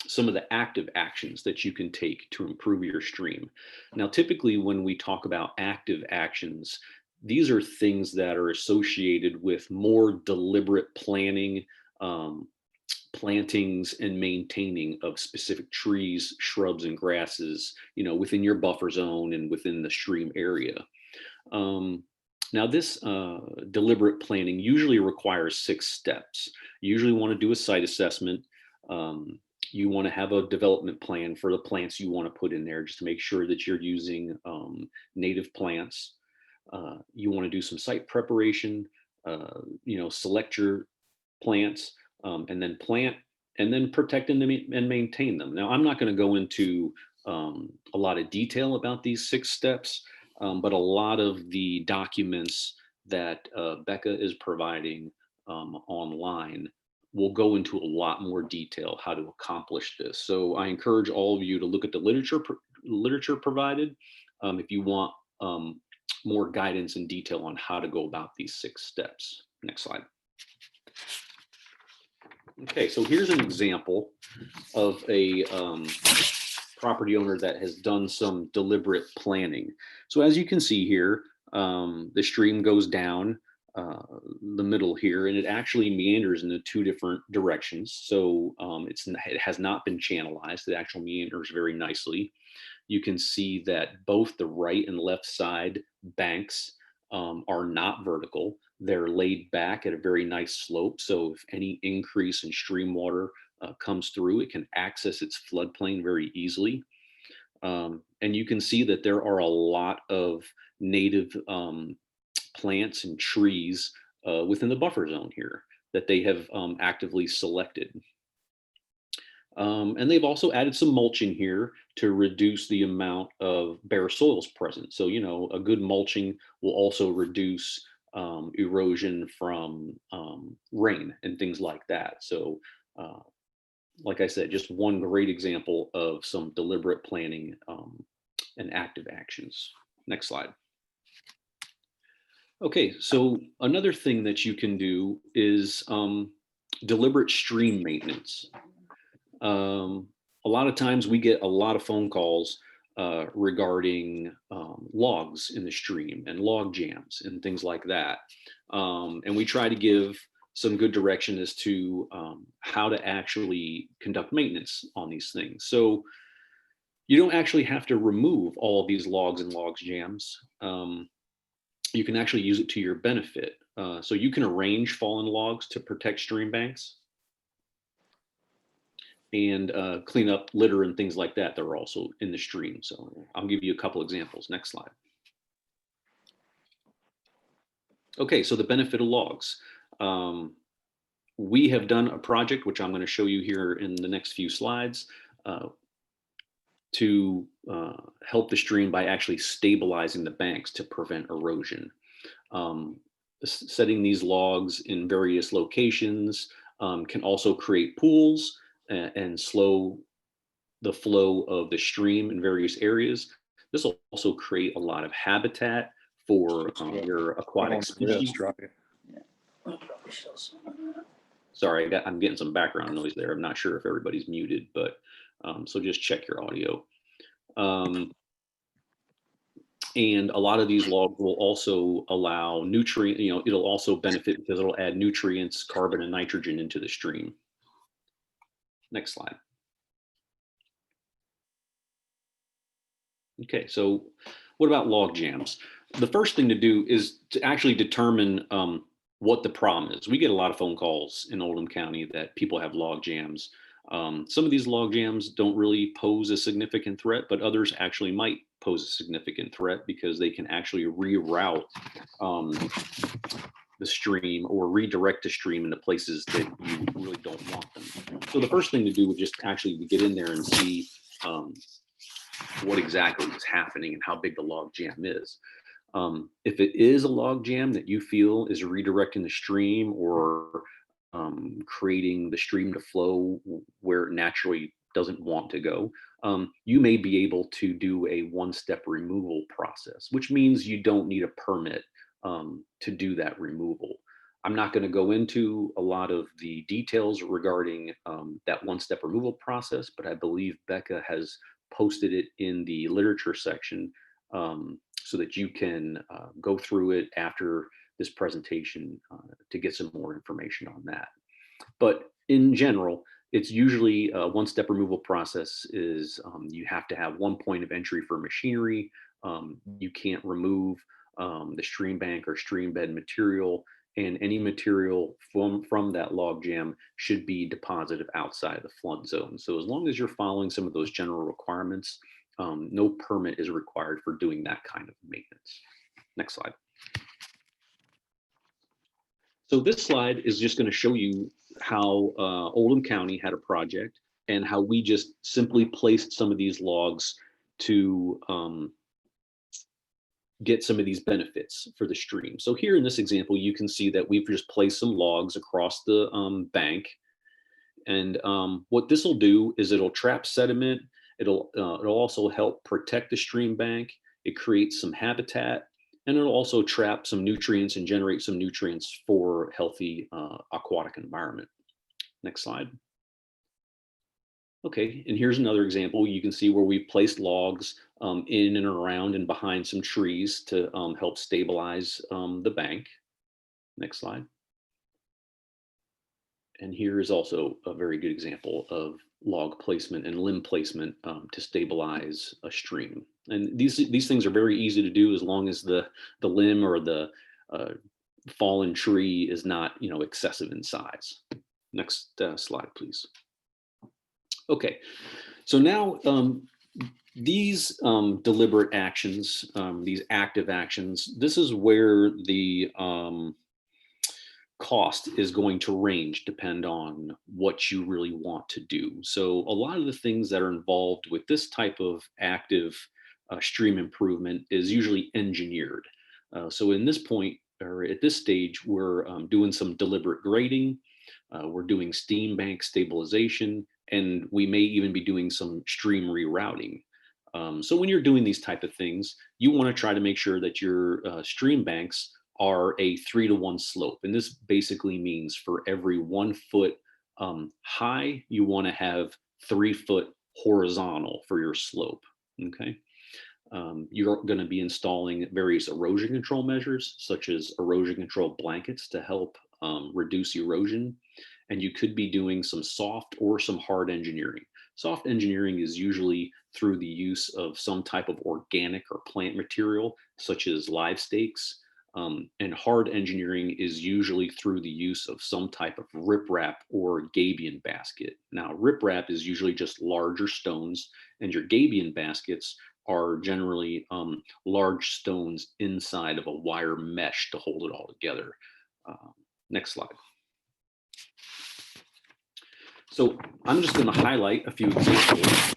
some of the active actions that you can take to improve your stream. Now, typically when we talk about active actions, these are things that are associated with more deliberate planning, plantings and maintaining of specific trees, shrubs, and grasses, within your buffer zone and within the stream area. Now, this deliberate planning usually requires 6 steps. You usually want to do a site assessment. You want to have a development plan for the plants you want to put in there, just to make sure that you're using native plants. You want to do some site preparation, select your plants, and then plant, and then protect and maintain them. Now, I'm not going to go into a lot of detail about these 6 steps, but a lot of the documents that Becca is providing online will go into a lot more detail how to accomplish this. So I encourage all of you to look at the literature provided. If you want more guidance and detail on how to go about these 6 steps. Next slide. Okay, so here's an example of a property owner that has done some deliberate planning. So as you can see here, the stream goes down the middle here, and it actually meanders in the 2 different directions. So it has not been channelized. It actually meanders very nicely. You can see that both the right and left side banks are not vertical. They're laid back at a very nice slope. So if any increase in stream water comes through, it can access its floodplain very easily. And you can see that there are a lot of native plants and trees within the buffer zone here that they have actively selected. And they've also added some mulching here to reduce the amount of bare soils present. So, you know, a good mulching will also reduce erosion from rain and things like that. So, like I said, just one great example of some deliberate planning and active actions. Next slide. Okay, so another thing that you can do is deliberate stream maintenance. A lot of times we get a lot of phone calls regarding logs in the stream and log jams and things like that. And we try to give some good direction as to how to actually conduct maintenance on these things. So you don't actually have to remove all of these logs and log jams. You can actually use it to your benefit. So you can arrange fallen logs to protect stream banks and clean up litter and things like that that are also in the stream. So I'll give you a couple examples. Next slide. Okay, so the benefit of logs. We have done a project, which I'm going to show you here in the next few slides, to help the stream by actually stabilizing the banks to prevent erosion. Setting these logs in various locations can also create pools and slow the flow of the stream in various areas. This will also create a lot of habitat for your aquatic species. Sorry, I'm getting some background noise there. I'm not sure if everybody's muted, but so just check your audio. And a lot of these logs will also allow nutrient, it'll also benefit because it'll add nutrients, carbon and nitrogen into the stream. Next slide. Okay, so what about log jams? The first thing to do is to actually determine what the problem is. We get a lot of phone calls in Oldham County that people have log jams. Some of these log jams don't really pose a significant threat, but others actually might pose a significant threat because they can actually reroute the stream or redirect the stream into places that you really don't want them. So the first thing to do would just actually get in there and see what exactly is happening and how big the log jam is. If it is a log jam that you feel is redirecting the stream or creating the stream to flow where it naturally doesn't want to go, you may be able to do a one-step removal process, which means you don't need a permit to do that removal. I'm not going to go into a lot of the details regarding that one-step removal process, but I believe Becca has posted it in the literature section so that you can go through it after this presentation to get some more information on that. But in general, it's usually a one-step removal process is you have to have one point of entry for machinery. You can't remove the stream bank or stream bed material, and any material from that log jam should be deposited outside the flood zone. So as long as you're following some of those general requirements, no permit is required for doing that kind of maintenance. Next slide. So this slide is just going to show you how Oldham County had a project and how we just simply placed some of these logs to get some of these benefits for the stream. So here in this example, you can see that we've just placed some logs across the bank. And what this will do is it'll trap sediment. It'll also help protect the stream bank. It creates some habitat. and it'll also trap some nutrients and generate some nutrients for healthy aquatic environment. Next slide. Okay, and here's another example. You can see where we've placed logs in and around and behind some trees to help stabilize the bank. Next slide. And here is also a very good example of log placement and limb placement to stabilize a stream. And these things are very easy to do as long as the limb or the fallen tree is not, excessive in size. Next slide, please. Okay, so now these deliberate actions, these active actions, this is where the cost is going to depend on what you really want to do. So a lot of the things that are involved with this type of active stream improvement is usually engineered. So in this point, or at this stage, we're doing some deliberate grading, we're doing steam bank stabilization, and we may even be doing some stream rerouting. So when you're doing these type of things, you want to try to make sure that your stream banks are a 3-to-1 slope. And this basically means for every 1 foot high, you want to have 3 foot horizontal for your slope. Okay. You're going to be installing various erosion control measures, such as erosion control blankets to help reduce erosion. And you could be doing some soft or some hard engineering. Soft engineering is usually through the use of some type of organic or plant material, such as live stakes. And hard engineering is usually through the use of some type of riprap or gabion basket. Now, riprap is usually just larger stones, and your gabion baskets are generally large stones inside of a wire mesh to hold it all together. Next slide. So I'm just going to highlight a few examples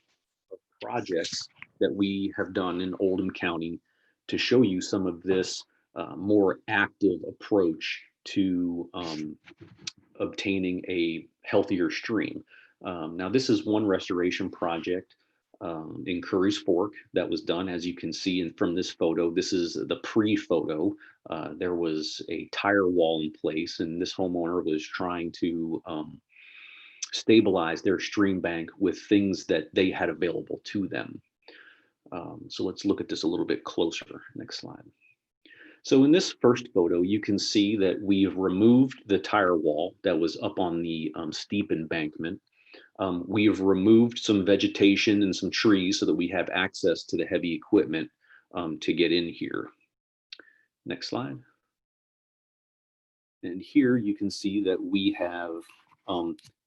of projects that we have done in Oldham County to show you some of this more active approach to obtaining a healthier stream. Now, this is one restoration project in Curry's Fork that was done. As you can see from this photo, this is the pre-photo. There was a tire wall in place, and this homeowner was trying to stabilize their stream bank with things that they had available to them. So let's look at this a little bit closer. Next slide. So in this first photo, you can see that we've removed the tire wall that was up on the steep embankment. We've removed some vegetation and some trees so that we have access to the heavy equipment to get in here. Next slide. And here you can see that we have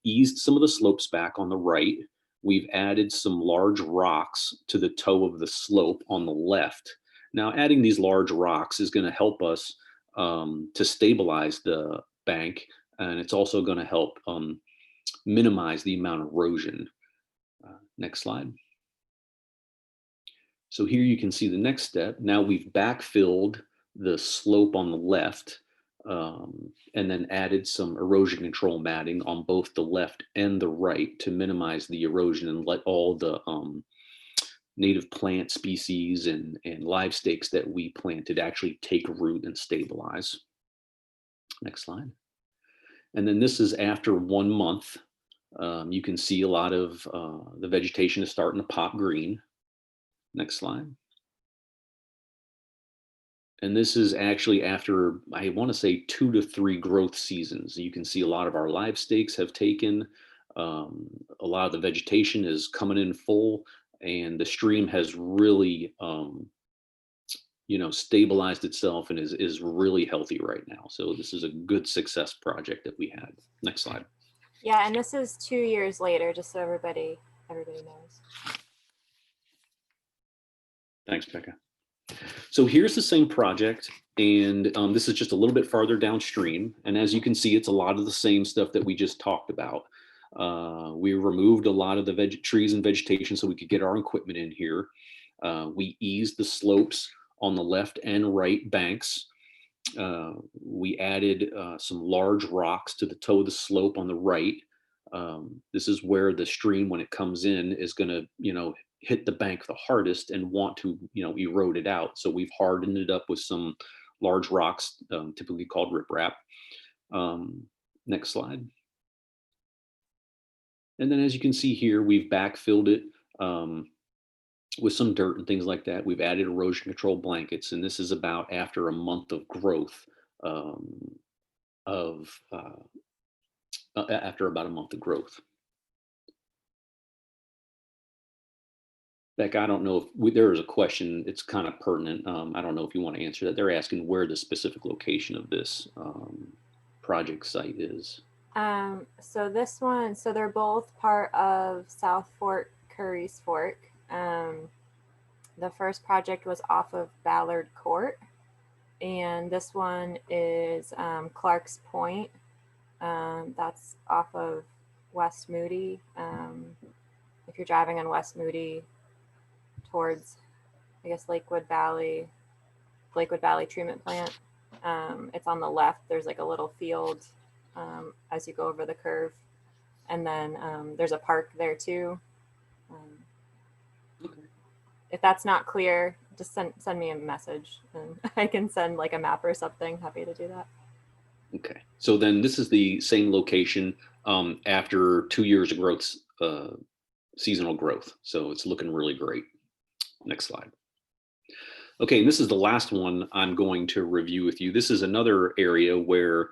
eased some of the slopes back on the right. We've added some large rocks to the toe of the slope on the left. Now, adding these large rocks is going to help us to stabilize the bank, and it's also going to help minimize the amount of erosion. Next slide. So here you can see the next step. Now we've backfilled the slope on the left and then added some erosion control matting on both the left and the right to minimize the erosion and let all the native plant species and live stakes that we planted actually take root and stabilize. Next slide. And then this is after 1 month. You can see a lot of the vegetation is starting to pop green. Next slide. And this is actually after, I want to say, 2 to 3 growth seasons. You can see a lot of our live stakes have taken. A lot of the vegetation is coming in full, and the stream has really, stabilized itself and is really healthy right now. So this is a good success project that we had. Next slide. Yeah, and this is 2 years later, just so everybody knows. Thanks, Becca. So here's the same project, and this is just a little bit farther downstream. And as you can see, it's a lot of the same stuff that we just talked about. We removed a lot of the trees and vegetation so we could get our equipment in here. We eased the slopes on the left and right banks. We added some large rocks to the toe of the slope on the right. This is where the stream, when it comes in, is going to, hit the bank the hardest and want to, erode it out. So we've hardened it up with some large rocks, typically called riprap. Next slide. And then as you can see here, we've backfilled it with some dirt and things like that. We've added erosion control blankets, and this is about after a month of growth after about a month of growth. Beck, I don't know if there is a question, it's kind of pertinent. I don't know if you want to answer that. They're asking where the specific location of this project site is. So this one, so they're both part of South Fork, Curry's Fork. The first project was off of Ballard Court, and this one is Clark's Point. That's off of West Moody. If you're driving on West Moody towards, I guess, Lakewood Valley Treatment Plant, it's on the left. There's like a little field as you go over the curve, and then there's a park there too. Okay. If that's not clear, just send me a message and I can send like a map or something. Happy to do that. Okay, so then this is the same location after 2 years of growth, seasonal growth. So it's looking really great. Next slide. Okay, and this is the last one I'm going to review with you. This is another area where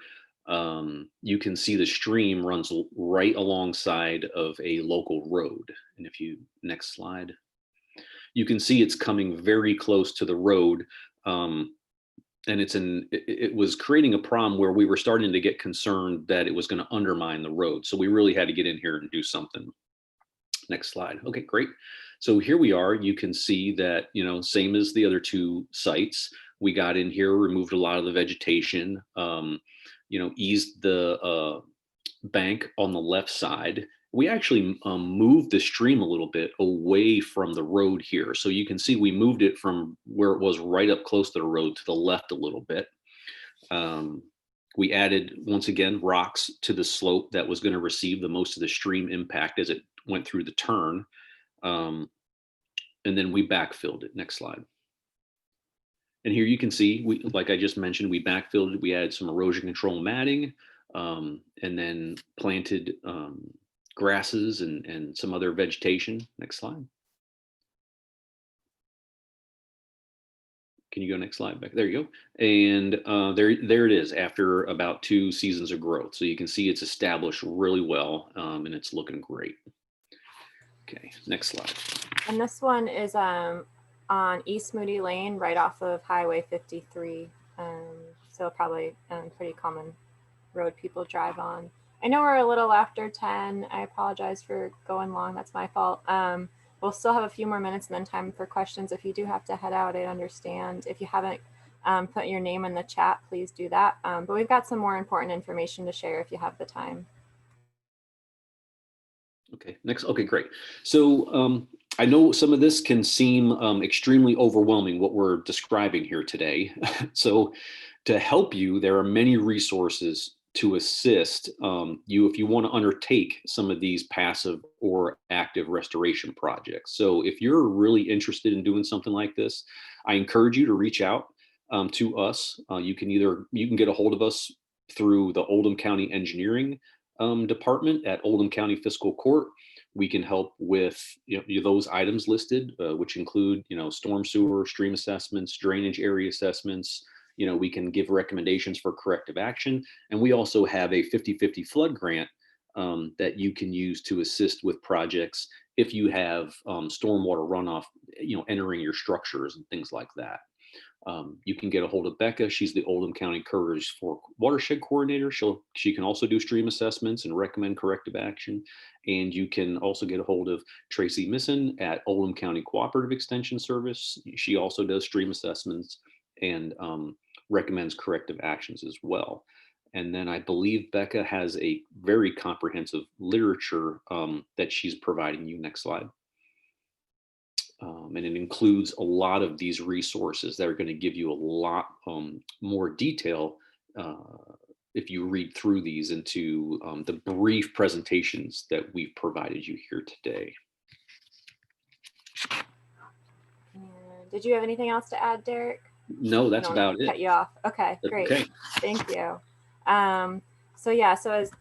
you can see the stream runs right alongside of a local road. And if you, next slide, you can see it's coming very close to the road. And it was creating a problem where we were starting to get concerned that it was going to undermine the road. So we really had to get in here and do something. Next slide. Okay, great. So here we are. You can see that, same as the other two sites, we got in here, removed a lot of the vegetation, eased the bank on the left side. We actually moved the stream a little bit away from the road here. So you can see we moved it from where it was right up close to the road to the left a little bit. We added, once again, rocks to the slope that was going to receive the most of the stream impact as it went through the turn. And then we backfilled it. Next slide. And here you can see, like I just mentioned, we backfilled it. We added some erosion control matting, and then planted grasses and some other vegetation. Next slide. Can you go next slide back? There you go. And there it is after about 2 seasons of growth. So you can see it's established really well, and it's looking great. Okay, next slide. And this one is on East Moody Lane, right off of Highway 53. So probably pretty common road people drive on. I know we're a little after 10. I apologize for going long. That's my fault. We'll still have a few more minutes and then time for questions. If you do have to head out, I understand. If you haven't put your name in the chat, please do that. But we've got some more important information to share if you have the time. Okay, next. Okay, great. So I know some of this can seem extremely overwhelming, what we're describing here today. So to help you, there are many resources to assist you if you want to undertake some of these passive or active restoration projects. So if you're really interested in doing something like this, I encourage you to reach out to us. You can get a hold of us through the Oldham County Engineering Department at Oldham County Fiscal Court. We can help with those items listed, which include storm sewer, stream assessments, drainage area assessments. We can give recommendations for corrective action. And we also have a 50/50 flood grant that you can use to assist with projects if you have stormwater runoff, entering your structures and things like that. You can get a hold of Becca. She's the Oldham County Curry's Fork Watershed Coordinator. She can also do stream assessments and recommend corrective action. And you can also get a hold of Tracy Misson at Oldham County Cooperative Extension Service. She also does stream assessments and recommends corrective actions as well. And then I believe Becca has a very comprehensive literature that she's providing you. Next slide. And it includes a lot of these resources that are going to give you a lot more detail if you read through these into the brief presentations that we've provided you here today. And did you have anything else to add, Derek? No, that's I don't about wanna it. cut you off. Okay, great. Okay. Thank you. So yeah, so as